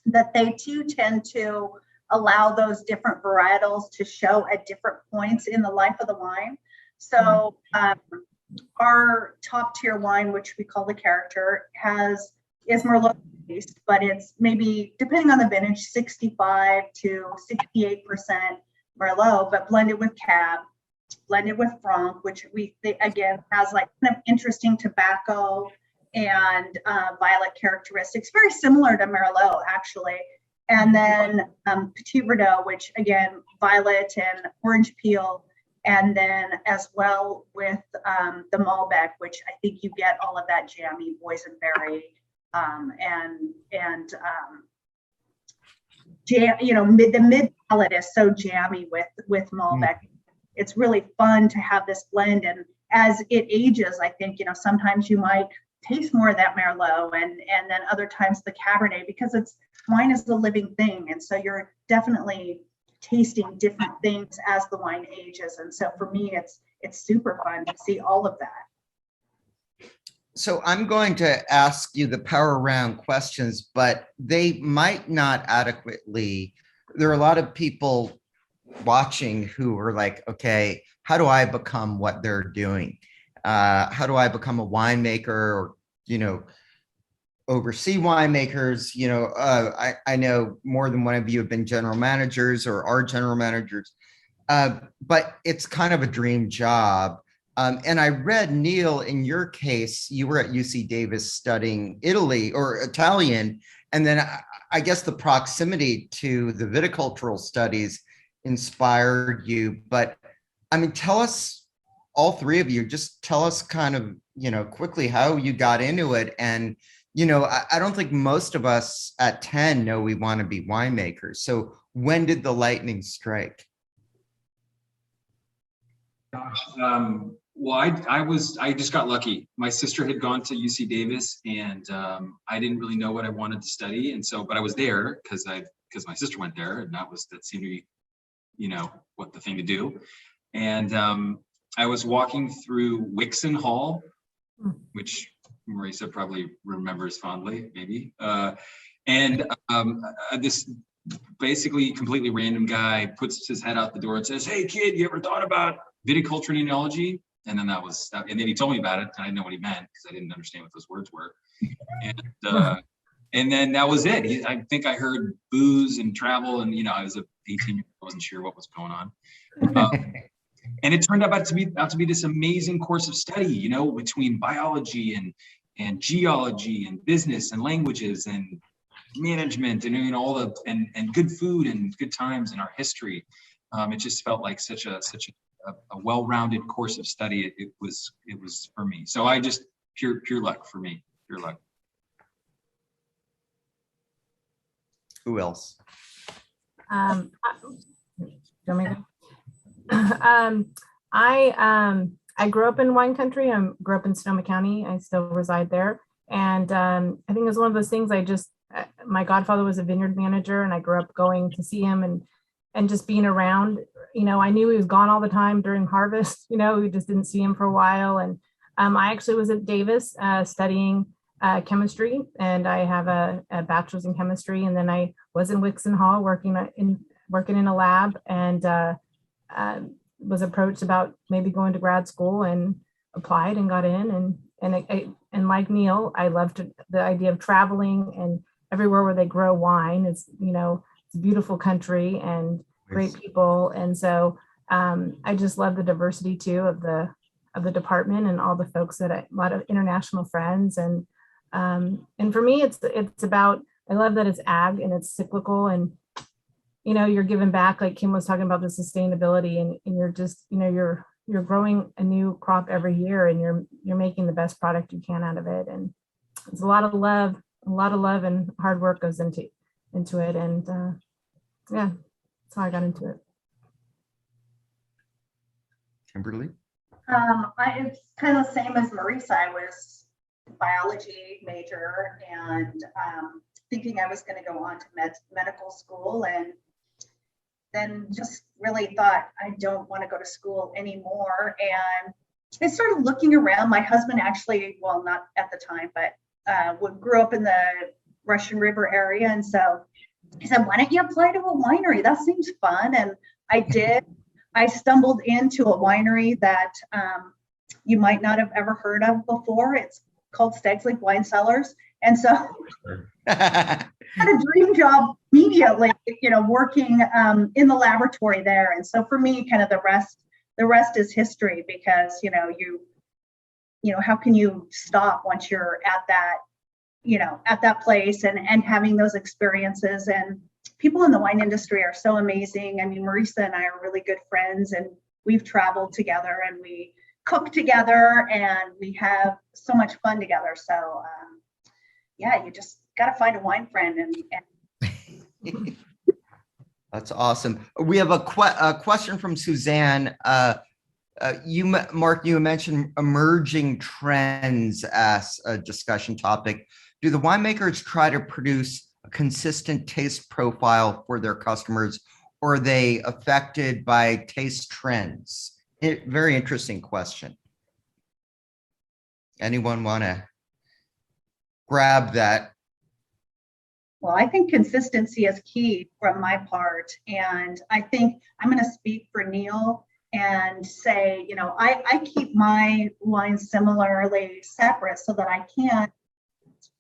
that they too tend to allow those different varietals to show at different points in the life of the wine. So our top tier wine, which we call the Character, is Merlot based, but it's maybe, depending on the vintage, 65 to 68% Merlot, but blended with Cab, blended with Franc, which again has like kind of interesting tobacco and violet characteristics, very similar to Merlot actually. And then Petit Verdot, which again, violet and orange peel. And then as well with the Malbec, which I think you get all of that jammy boysenberry the mid palate is so jammy with Malbec. It's really fun to have this blend. And as it ages, I think, sometimes you might taste more of that Merlot and then other times the Cabernet, because wine is the living thing. And so you're definitely tasting different things as the wine ages. And so for me, it's super fun to see all of that. So I'm going to ask you the power round questions, but they might not adequately. There are a lot of people watching who are like, okay, how do I become what they're doing? How do I become a winemaker or, oversee winemakers? I know more than one of you have been general managers or are general managers, but it's kind of a dream job. And I read, Neil, in your case, you were at UC Davis studying Italy or Italian, and then I guess the proximity to the viticultural studies inspired you. But tell us, all three of you, just tell us kind of, quickly how you got into it. And, I don't think most of us at 10 know we want to be winemakers. So when did the lightning strike? Gosh, Well, I just got lucky. My sister had gone to UC Davis, and I didn't really know what I wanted to study, and so, but I was there because my sister went there, and that seemed to be, what the thing to do. And I was walking through Wixon Hall, which Marisa probably remembers fondly, maybe. And this basically completely random guy puts his head out the door and says, "Hey kid, you ever thought about viticulture and enology?" And then and then he told me about it, and I didn't know what he meant because I didn't understand what those words were. And then that was it. I think I heard booze and travel, and I was 18, I wasn't sure what was going on. And it turned out to be this amazing course of study, between biology and geology and business and languages and management and all the and good food and good times in our history. It just felt like such a well-rounded course of study. It was for me. So I just pure luck for me. Pure luck. Who else? I grew up in wine country. I grew up in Sonoma County. I still reside there. And I think it was one of those things my godfather was a vineyard manager, and I grew up going to see him and just being around. I knew he was gone all the time during harvest. We just didn't see him for a while. And I actually was at Davis studying chemistry, and I have a bachelor's in chemistry. And then I was in Wixon Hall working in a lab, and was approached about maybe going to grad school, and applied and got in. And like Neil, I loved the idea of traveling, and everywhere where they grow wine. It's it's a beautiful country and great people. And so I just love the diversity too of the department and all the folks a lot of international friends. And for me, it's about, I love that it's ag and it's cyclical, and you're giving back, like Kim was talking about, the sustainability, and you're just, you're growing a new crop every year, and you're making the best product you can out of it. And it's a lot of love and hard work goes into it. And yeah, that's how I got into it. Kimberly? It's kind of the same as Marisa. I was biology major, and thinking I was going to go on to medical school, and then just really thought I don't want to go to school anymore. And I started looking around. My husband actually, well, not at the time, but grew up in the Russian River area. And so he said, "Why don't you apply to a winery? That seems fun." And I did. I stumbled into a winery that you might not have ever heard of before. It's called Stag's Wine Cellars. And so I had a dream job immediately, working in the laboratory there. And so for me, kind of the rest is history, because, how can you stop once you're at that place and having those experiences? And people in the wine industry are so amazing. I mean, Marisa and I are really good friends, and we've traveled together, and we cook together, and we have so much fun together. So yeah, you just got to find a wine friend. And That's awesome. We have a question from Suzanne. Mark, you mentioned emerging trends as a discussion topic. Do the winemakers try to produce a consistent taste profile for their customers, or are they affected by taste trends? Very interesting question. Anyone want to grab that? Well, I think consistency is key from my part. And I think I'm going to speak for Neil and say, I keep my wines similarly separate so that I can't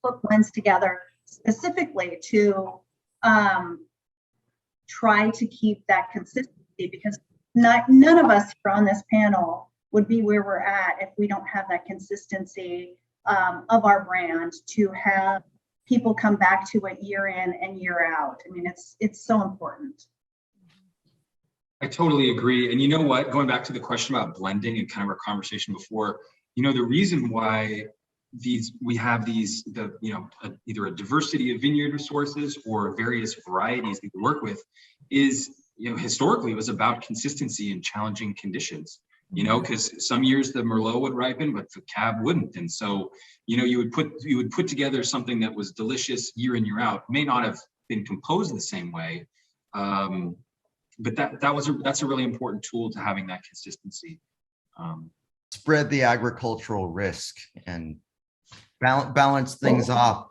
put blends together specifically to try to keep that consistency, because none of us on this panel would be where we're at if we don't have that consistency of our brand, to have people come back to it year in and year out. I mean, it's so important. I totally agree. And you know what, going back to the question about blending and kind of our conversation before, the reason why we have either a diversity of vineyard resources or various varieties that we work with is, historically it was about consistency in challenging conditions. you know, because some years the Merlot would ripen, but the Cab wouldn't. And so, you know, you would put together something that was delicious year in, year out. May not have been composed the same way, but that's a really important tool to having that consistency. Spread the agricultural risk and balance things off.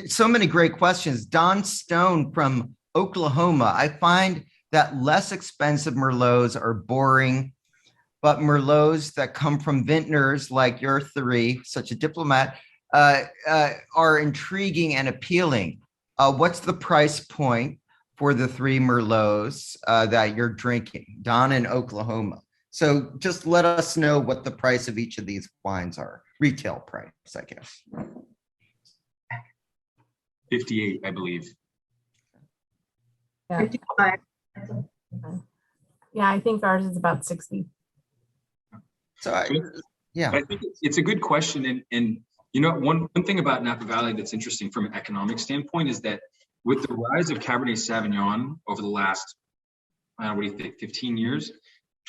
So many great questions. Don Stone from Oklahoma. I find that less expensive Merlots are boring, but Merlots that come from vintners like your three, such a diplomat, are intriguing and appealing. What's the price point for the three Merlots that you're drinking? Don in Oklahoma. So just let us know what the price of each of these wines are. Retail price, I guess. 58, I believe. Yeah. 55. Yeah, I think ours is about 60. So yeah, I think it's a good question. And you know, one thing about Napa Valley that's interesting from an economic standpoint is that with the rise of Cabernet Sauvignon over the last, what do you think, 15 years,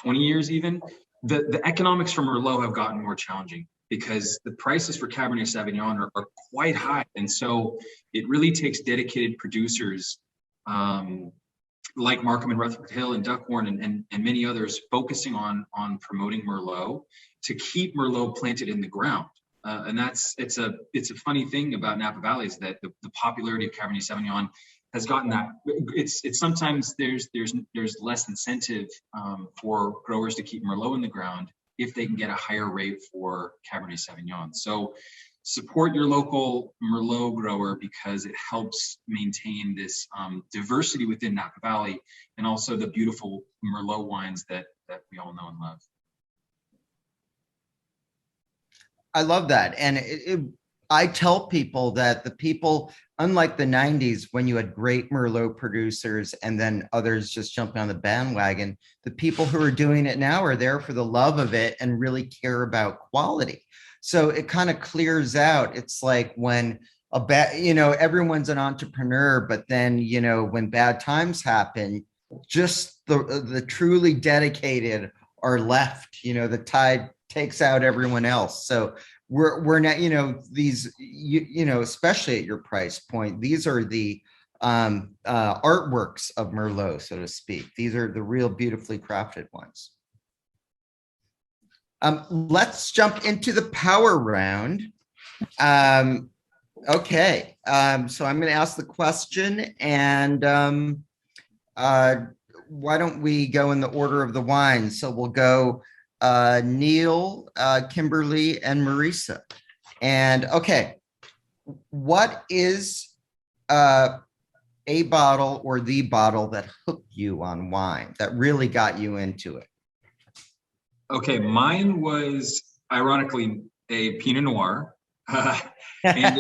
20 years even, the economics for Merlot have gotten more challenging because the prices for Cabernet Sauvignon are quite high. And so it really takes dedicated producers like Markham and Rutherford Hill and Duckhorn and many others focusing on promoting Merlot to keep Merlot planted in the ground. And it's a funny thing about Napa Valley is that the popularity of Cabernet Sauvignon has gotten that it's sometimes there's less incentive for growers to keep Merlot in the ground if they can get a higher rate for Cabernet Sauvignon. So support your local Merlot grower because it helps maintain this diversity within Napa Valley and also the beautiful Merlot wines that we all know and love. I love that. And I tell people that the people, unlike the 90s, when you had great Merlot producers and then others just jumping on the bandwagon, the people who are doing it now are there for the love of it and really care about quality. So it kind of clears out. It's like when everyone's an entrepreneur, but then, when bad times happen, just the truly dedicated are left, the tide takes out everyone else. So we're not, these, especially at your price point, these are the artworks of Merlot, so to speak. These are the real beautifully crafted ones. Let's jump into the power round. Okay, so I'm going to ask the question, and why don't we go in the order of the wine? So we'll go Neil, Kimberly, and Marisa. And okay, what is a bottle or the bottle that hooked you on wine, that really got you into it? Okay, mine was ironically a Pinot Noir, and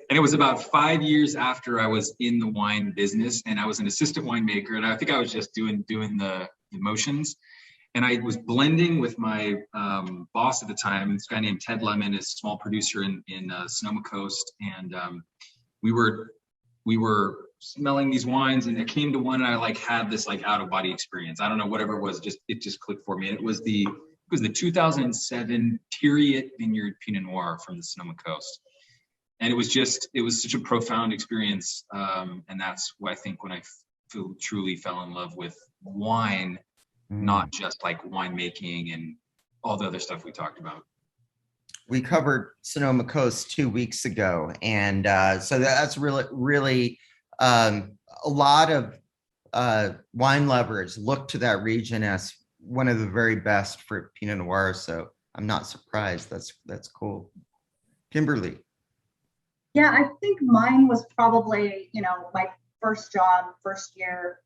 it was about 5 years after I was in the wine business, and I was an assistant winemaker, and I think I was just doing the motions, and I was blending with my boss at the time, this guy named Ted Lemon, a small producer in Sonoma Coast, and we were smelling these wines, and it came to one, and I had this out of body experience. I don't know, whatever it was, it just clicked for me. And it was the 2007 Thiriet Vineyard Pinot Noir from the Sonoma Coast, and it was such a profound experience. And that's what I think when I truly fell in love with wine, not just winemaking and all the other stuff we talked about. We covered Sonoma Coast 2 weeks ago, and so that's really a lot of wine lovers look to that region as one of the very best for Pinot Noir. So I'm not surprised. That's cool. Kimberly. Yeah, I think mine was probably, my first year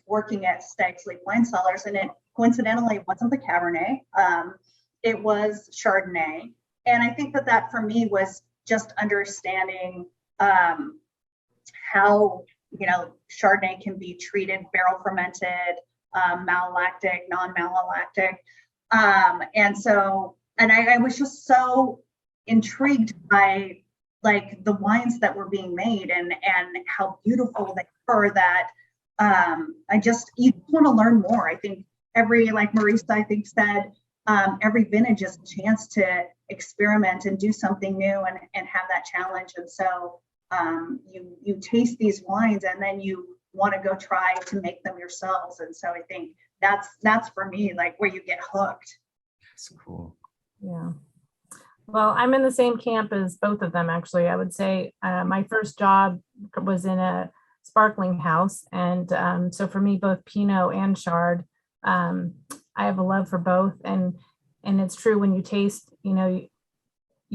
working at Stag's Leap Wine Cellars, and it coincidentally wasn't the Cabernet. It was Chardonnay. And I think that for me was just understanding how, Chardonnay can be treated, barrel fermented, malolactic, non-malolactic. And I was just so intrigued by the wines that were being made and how beautiful they were that you want to learn more. I think every, like Marisa, I think said, every vintage is a chance to experiment and do something new and have that challenge. And so you taste these wines and then you want to go try to make them yourselves. And so I think that's for me, like where you get hooked. That's cool. Yeah. Well, I'm in the same camp as both of them, actually. I would say my first job was in a sparkling house. And so for me, both Pinot and Chard, I have a love for both. And it's true when you taste, you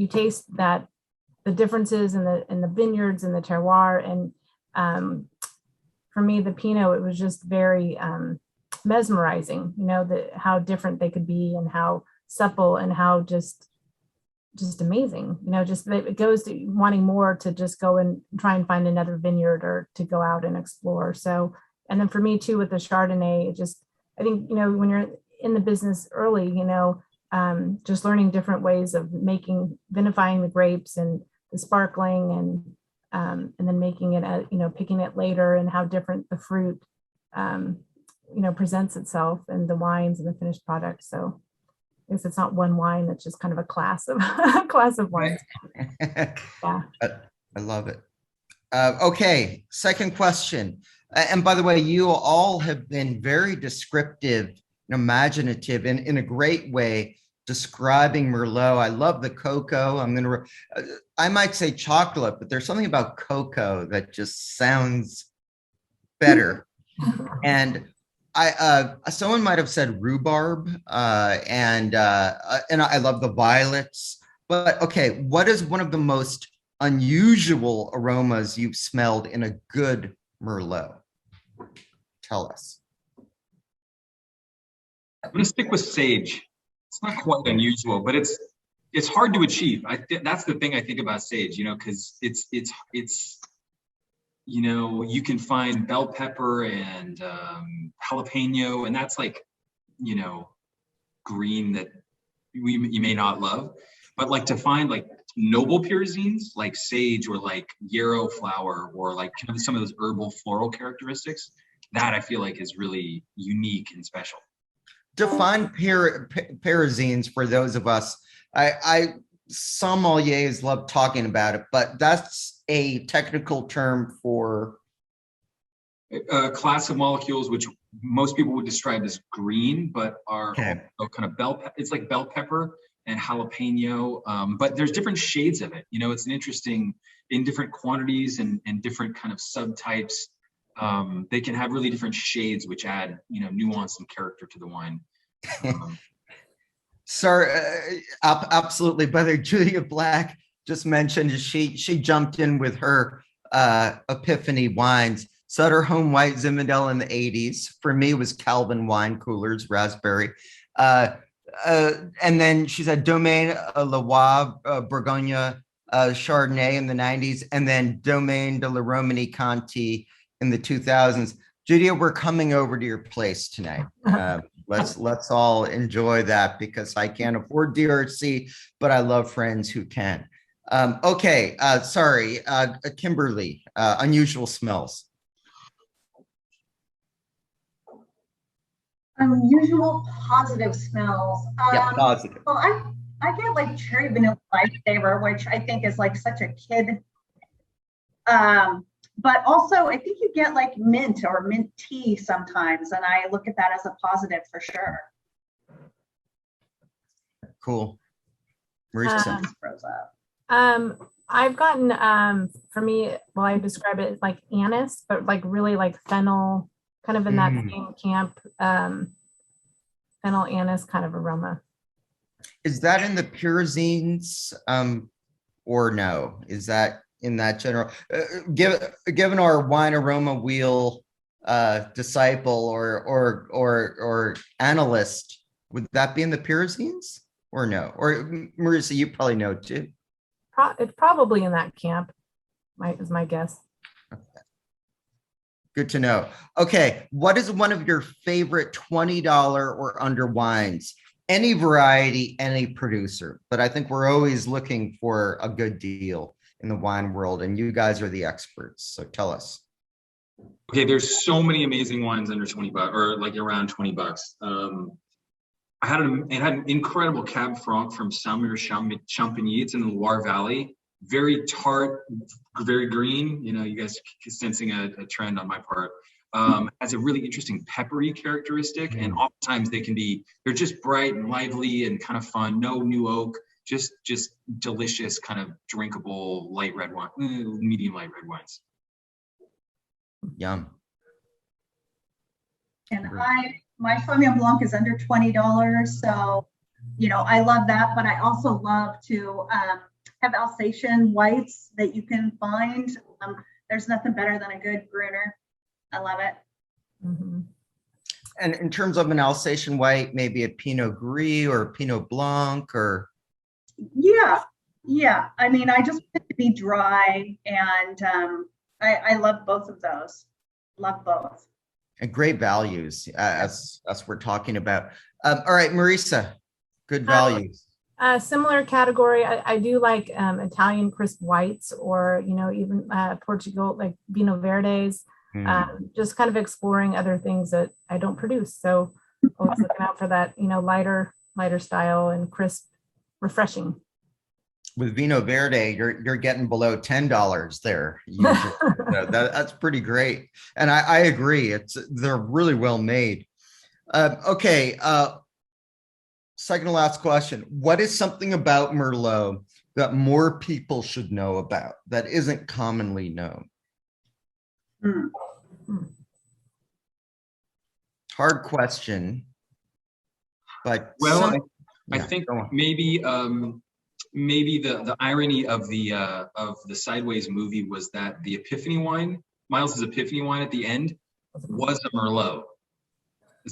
taste that the differences in the vineyards and the terroir. And for me, the Pinot, it was just very mesmerizing, how different they could be and how supple and how just amazing, just it goes to wanting more to just go and try and find another vineyard or to go out and explore. So, and then for me too, with the Chardonnay, I think, when you're in the business early, just learning different ways of vinifying the grapes and the sparkling and then making it, picking it later and how different the fruit, presents itself in the wines and the finished product. So I guess it's not one wine, it's just kind of a class of wines. Yeah. I love it. Okay, second question. And by the way, you all have been very descriptive and imaginative in a great way describing Merlot. I love the cocoa. I might say chocolate, but there's something about cocoa that just sounds better. And someone might have said rhubarb, and I love the violets. But okay, what is one of the most unusual aromas you've smelled in a good Merlot? Tell us. I'm going to stick with sage. It's not quite unusual, but it's hard to achieve. That's the thing I think about sage, because it's you can find bell pepper and jalapeno, and that's like, green that you may not love, but like to find like noble pyrazines like sage or like yarrow flower or like kind of some of those herbal floral characteristics, that I feel like is really unique and special. Define pyrazines for those of us. Sommeliers love talking about it, but that's a technical term for a class of molecules which most people would describe as green, but are kind of it's like bell pepper and jalapeno, but there's different shades of it. It's an interesting, in different quantities and different kind of subtypes. They can have really different shades, which add, nuance and character to the wine. Sir, absolutely. Brother Julia Black just mentioned she jumped in with her Epiphany wines. Sutter Home White Zinfandel in the 80s. For me, it was Calvin Wine Coolers, raspberry. And then she said Domaine Loire, Bourgogne, Chardonnay in the 90s, and then Domaine de la Romani Conti in the 2000s. Julia, we're coming over to your place tonight. Let's all enjoy that, because I can't afford DRC, but I love friends who can. Okay, sorry, Kimberly, unusual smells. Unusual positive smells. Yeah, positive. Well, I get like cherry vanilla lifesaver, which I think is like such a kid. But also I think you get like mint or mint tea sometimes, and I look at that as a positive for sure. Cool. Marisa. I've gotten for me, well, I describe it as like anise, but like really like fennel, kind of in that same camp, fennel anise kind of aroma. Is that in the pyrazines, or no? Is that in that general? Given our wine aroma wheel disciple or analyst, would that be in the pyrazines or no? Or Marisa, you probably know too. It's probably in that camp. Is my guess. Okay. Good to know. Okay, what is one of your favorite $20 or under wines? Any variety, any producer, but I think we're always looking for a good deal in the wine world, and you guys are the experts, so tell us. Okay, there's so many amazing wines under 20 bucks, or like around 20 bucks. It had an incredible Cab Franc from Saumur-Champigny. It's in the Loire Valley. Very tart, very green. You know, you guys sensing a trend on my part. Has a really interesting peppery characteristic, and oftentimes they're just bright and lively and kind of fun. No new oak, just delicious, kind of drinkable light red wine, medium light red wines. Yum. And my Sauvignon Blanc is under $20. So, you know, I love that, but I also love to have Alsatian whites that you can find. There's nothing better than a good Gruner. I love it. Mm-hmm. And in terms of an Alsatian white, maybe a Pinot Gris or a Pinot Blanc or. Yeah. I mean, I just want it to be dry, and I love both of those. Love both. And great values, as we're talking about. All right, Marisa, good values. Similar category. I do like Italian crisp whites, or, you know, even Portugal, like Vino Verdes. Just kind of exploring other things that I don't produce. So always looking out for that, you know, lighter style and crisp, refreshing. With Vino Verde, you're getting below $10 there. Usually. That's pretty great. And I agree. They're really well made. Okay. Second to last question. What is something about Merlot that more people should know about that isn't commonly known? Hard question, but I think maybe the irony of the Sideways movie was that the Epiphany wine, Miles's Epiphany wine at the end, was a Merlot,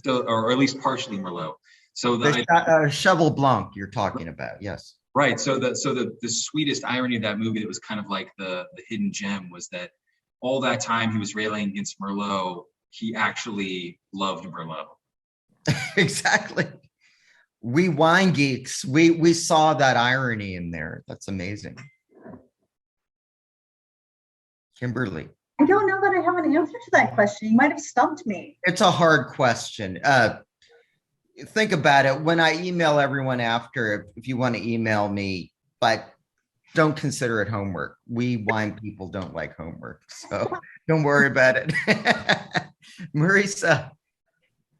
so, or at least partially Merlot. So the Cheval Blanc you're talking about, yes. Right. So the sweetest irony of that movie that was kind of like the hidden gem was that all that time he was railing against Merlot, he actually loved Merlot. Exactly. We wine geeks, we saw that irony in there. That's amazing. Kimberly. I don't know that I have an answer to that question. You might have stumped me. It's a hard question. Think about it. When I email everyone after, if you want to email me, but don't consider it homework. We wine people don't like homework, so don't worry about it. Marisa.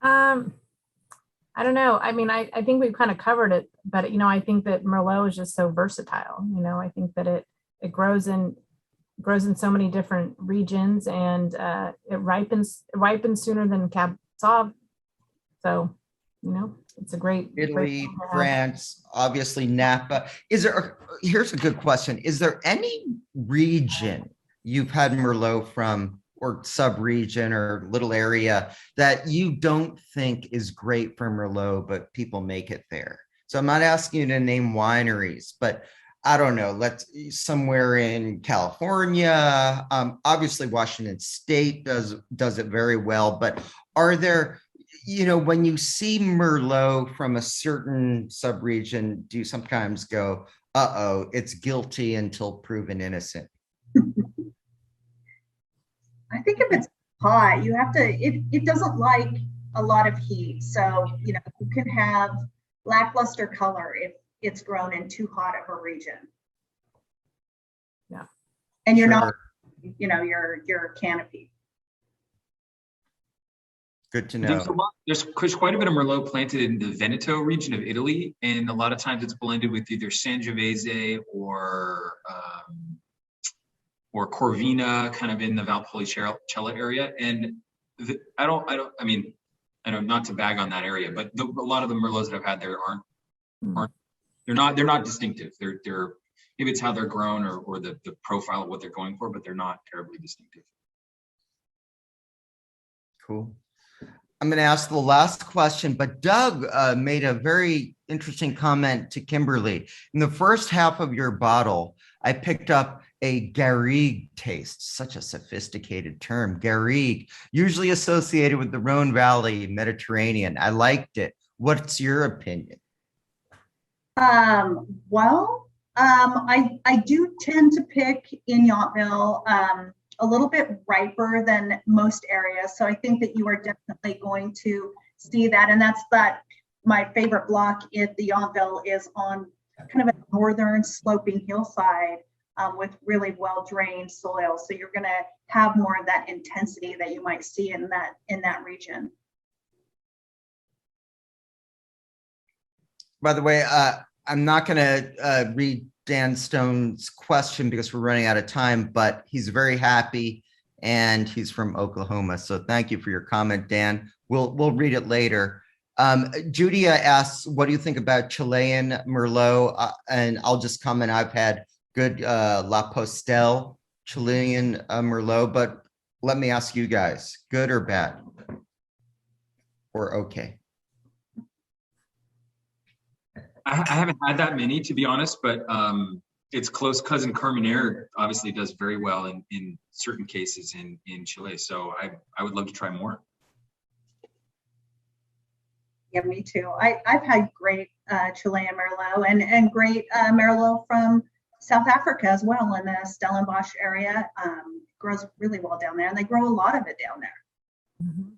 I don't know. I mean, I think we've kind of covered it, but, you know, I think that Merlot is just so versatile. You know, I think that it grows in so many different regions, and it ripens sooner than Cab Sauv. So, you know, it's a great Italy, France, obviously Napa. Here's a good question. Is there any region you've had Merlot from, or sub-region or little area, that you don't think is great for Merlot, but people make it there? So I'm not asking you to name wineries, but I don't know, somewhere in California, obviously Washington State does it very well, but are there, you know, when you see Merlot from a certain sub-region, do you sometimes go, uh-oh, it's guilty until proven innocent? I think if it's hot, you have to, it doesn't like a lot of heat. So, you know, you can have lackluster color if it's grown in too hot of a region. Yeah. And you're not, you know, your canopy. Good to know. There's quite a bit of Merlot planted in the Veneto region of Italy, and a lot of times it's blended with either Sangiovese or Corvina, kind of in the Valpolicella area. And I mean, I know not to bag on that area, but a lot of the Merlots that I've had there they're not distinctive. They're maybe it's how they're grown or the profile of what they're going for, but they're not terribly distinctive. Cool. I'm going to ask the last question, but Doug made a very interesting comment to Kimberly. In the first half of your bottle, I picked up a garrigue taste, such a sophisticated term, garrigue, usually associated with the Rhone Valley, Mediterranean. I liked it. What's your opinion? I do tend to pick in Yountville a little bit riper than most areas. So I think that you are definitely going to see that. And that's my favorite block in the Yonville is on kind of a northern sloping hillside with really well-drained soil. So you're going to have more of that intensity that you might see in that region. By the way, I'm not going to read Dan Stone's question because we're running out of time, but he's very happy and he's from Oklahoma. So thank you for your comment, Dan. We'll read it later. Judia asks, what do you think about Chilean Merlot? And I'll just comment, I've had good La Postel Chilean Merlot, but let me ask you guys, good or bad? Or okay? I haven't had that many, to be honest, but its close cousin Carmenere obviously does very well in certain cases in Chile. So I would love to try more. Yeah, me too. I've had great Chilean Merlot and great Merlot from South Africa as well in the Stellenbosch area. Grows really well down there, and they grow a lot of it down there. Mhm.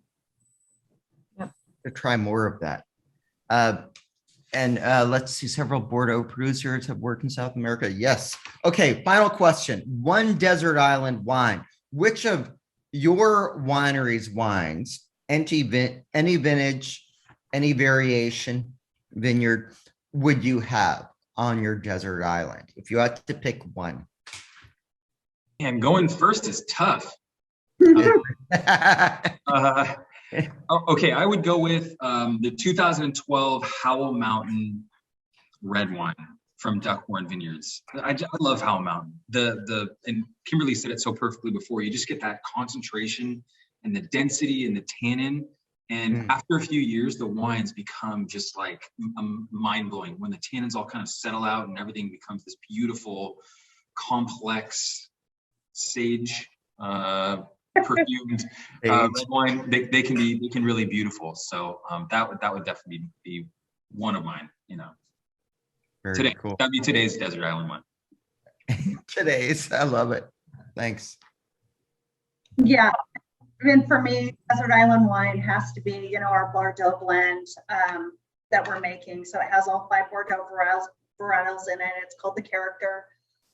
Yep. To try more of that. And let's see, several Bordeaux producers have worked in South America. Yes. Okay, final question. One desert island wine. Which of your winery's wines, any vintage, any variation, vineyard, would you have on your desert island if you had to pick one? And going first is tough. Okay, I would go with the 2012 Howell Mountain red wine from Duckhorn Vineyards. I love Howell Mountain. And Kimberly said it so perfectly before. You just get that concentration and the density and the tannin. And after a few years, the wines become just like mind-blowing when the tannins all kind of settle out and everything becomes this beautiful, complex sage perfumed red wine. They can really beautiful. So that would definitely be one of mine. You know, Very cool. That'd be today's desert island one. Today's, I love it. Thanks. Yeah. And for me, desert island wine has to be, our Bordeaux blend that we're making. So it has all 5 Bordeaux varietals in it. It's called the Character.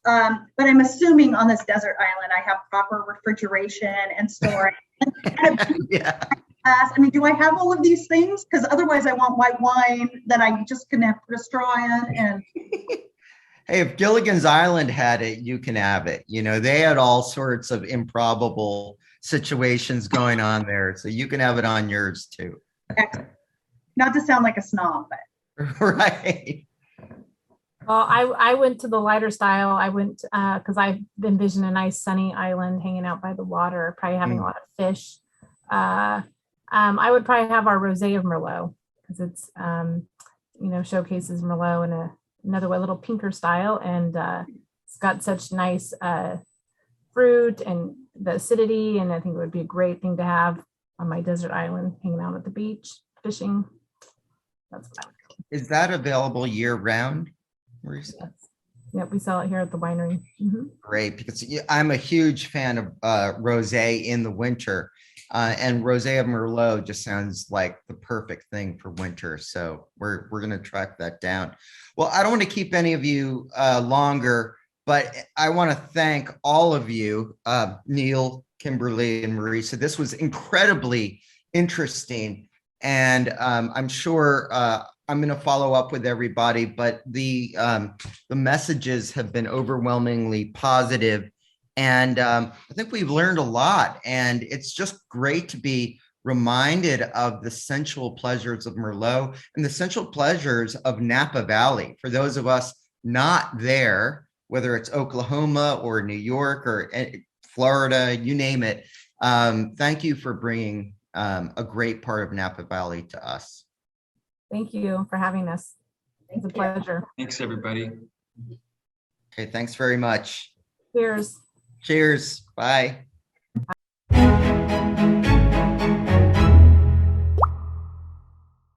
But I'm assuming on this desert island, I have proper refrigeration and storage. Yeah. I mean, do I have all of these things? Because otherwise I want white wine that I just can put a straw in. And hey, if Gilligan's Island had it, you can have it. They had all sorts of improbable situations going on there. So you can have it on yours too. Excellent. Not to sound like a snob, but. Right. Well, I went to the lighter style. I went because I envision a nice sunny island hanging out by the water, probably having a lot of fish. I would probably have our rosé of Merlot because it's, showcases Merlot in another way, little pinker style. And it's got such nice fruit and the acidity. And I think it would be a great thing to have on my desert island, hanging out at the beach, fishing. That's what I would do. Is that available year round, Marisa? Yes. Yep, we sell it here at the winery. Mm-hmm. Great, because I'm a huge fan of rosé in the winter, and rosé of Merlot just sounds like the perfect thing for winter. So we're going to track that down. Well, I don't want to keep any of you longer, but I want to thank all of you, Neil, Kimberly, and Marisa. This was incredibly interesting, and I'm sure I'm going to follow up with everybody, but the messages have been overwhelmingly positive, and I think we've learned a lot, and it's just great to be reminded of the sensual pleasures of Merlot and the sensual pleasures of Napa Valley. For those of us not there, whether it's Oklahoma or New York or Florida, you name it, thank you for bringing a great part of Napa Valley to us. Thank you for having us. It's a pleasure. Thanks, everybody. Okay, thanks very much. Cheers. Cheers. Bye.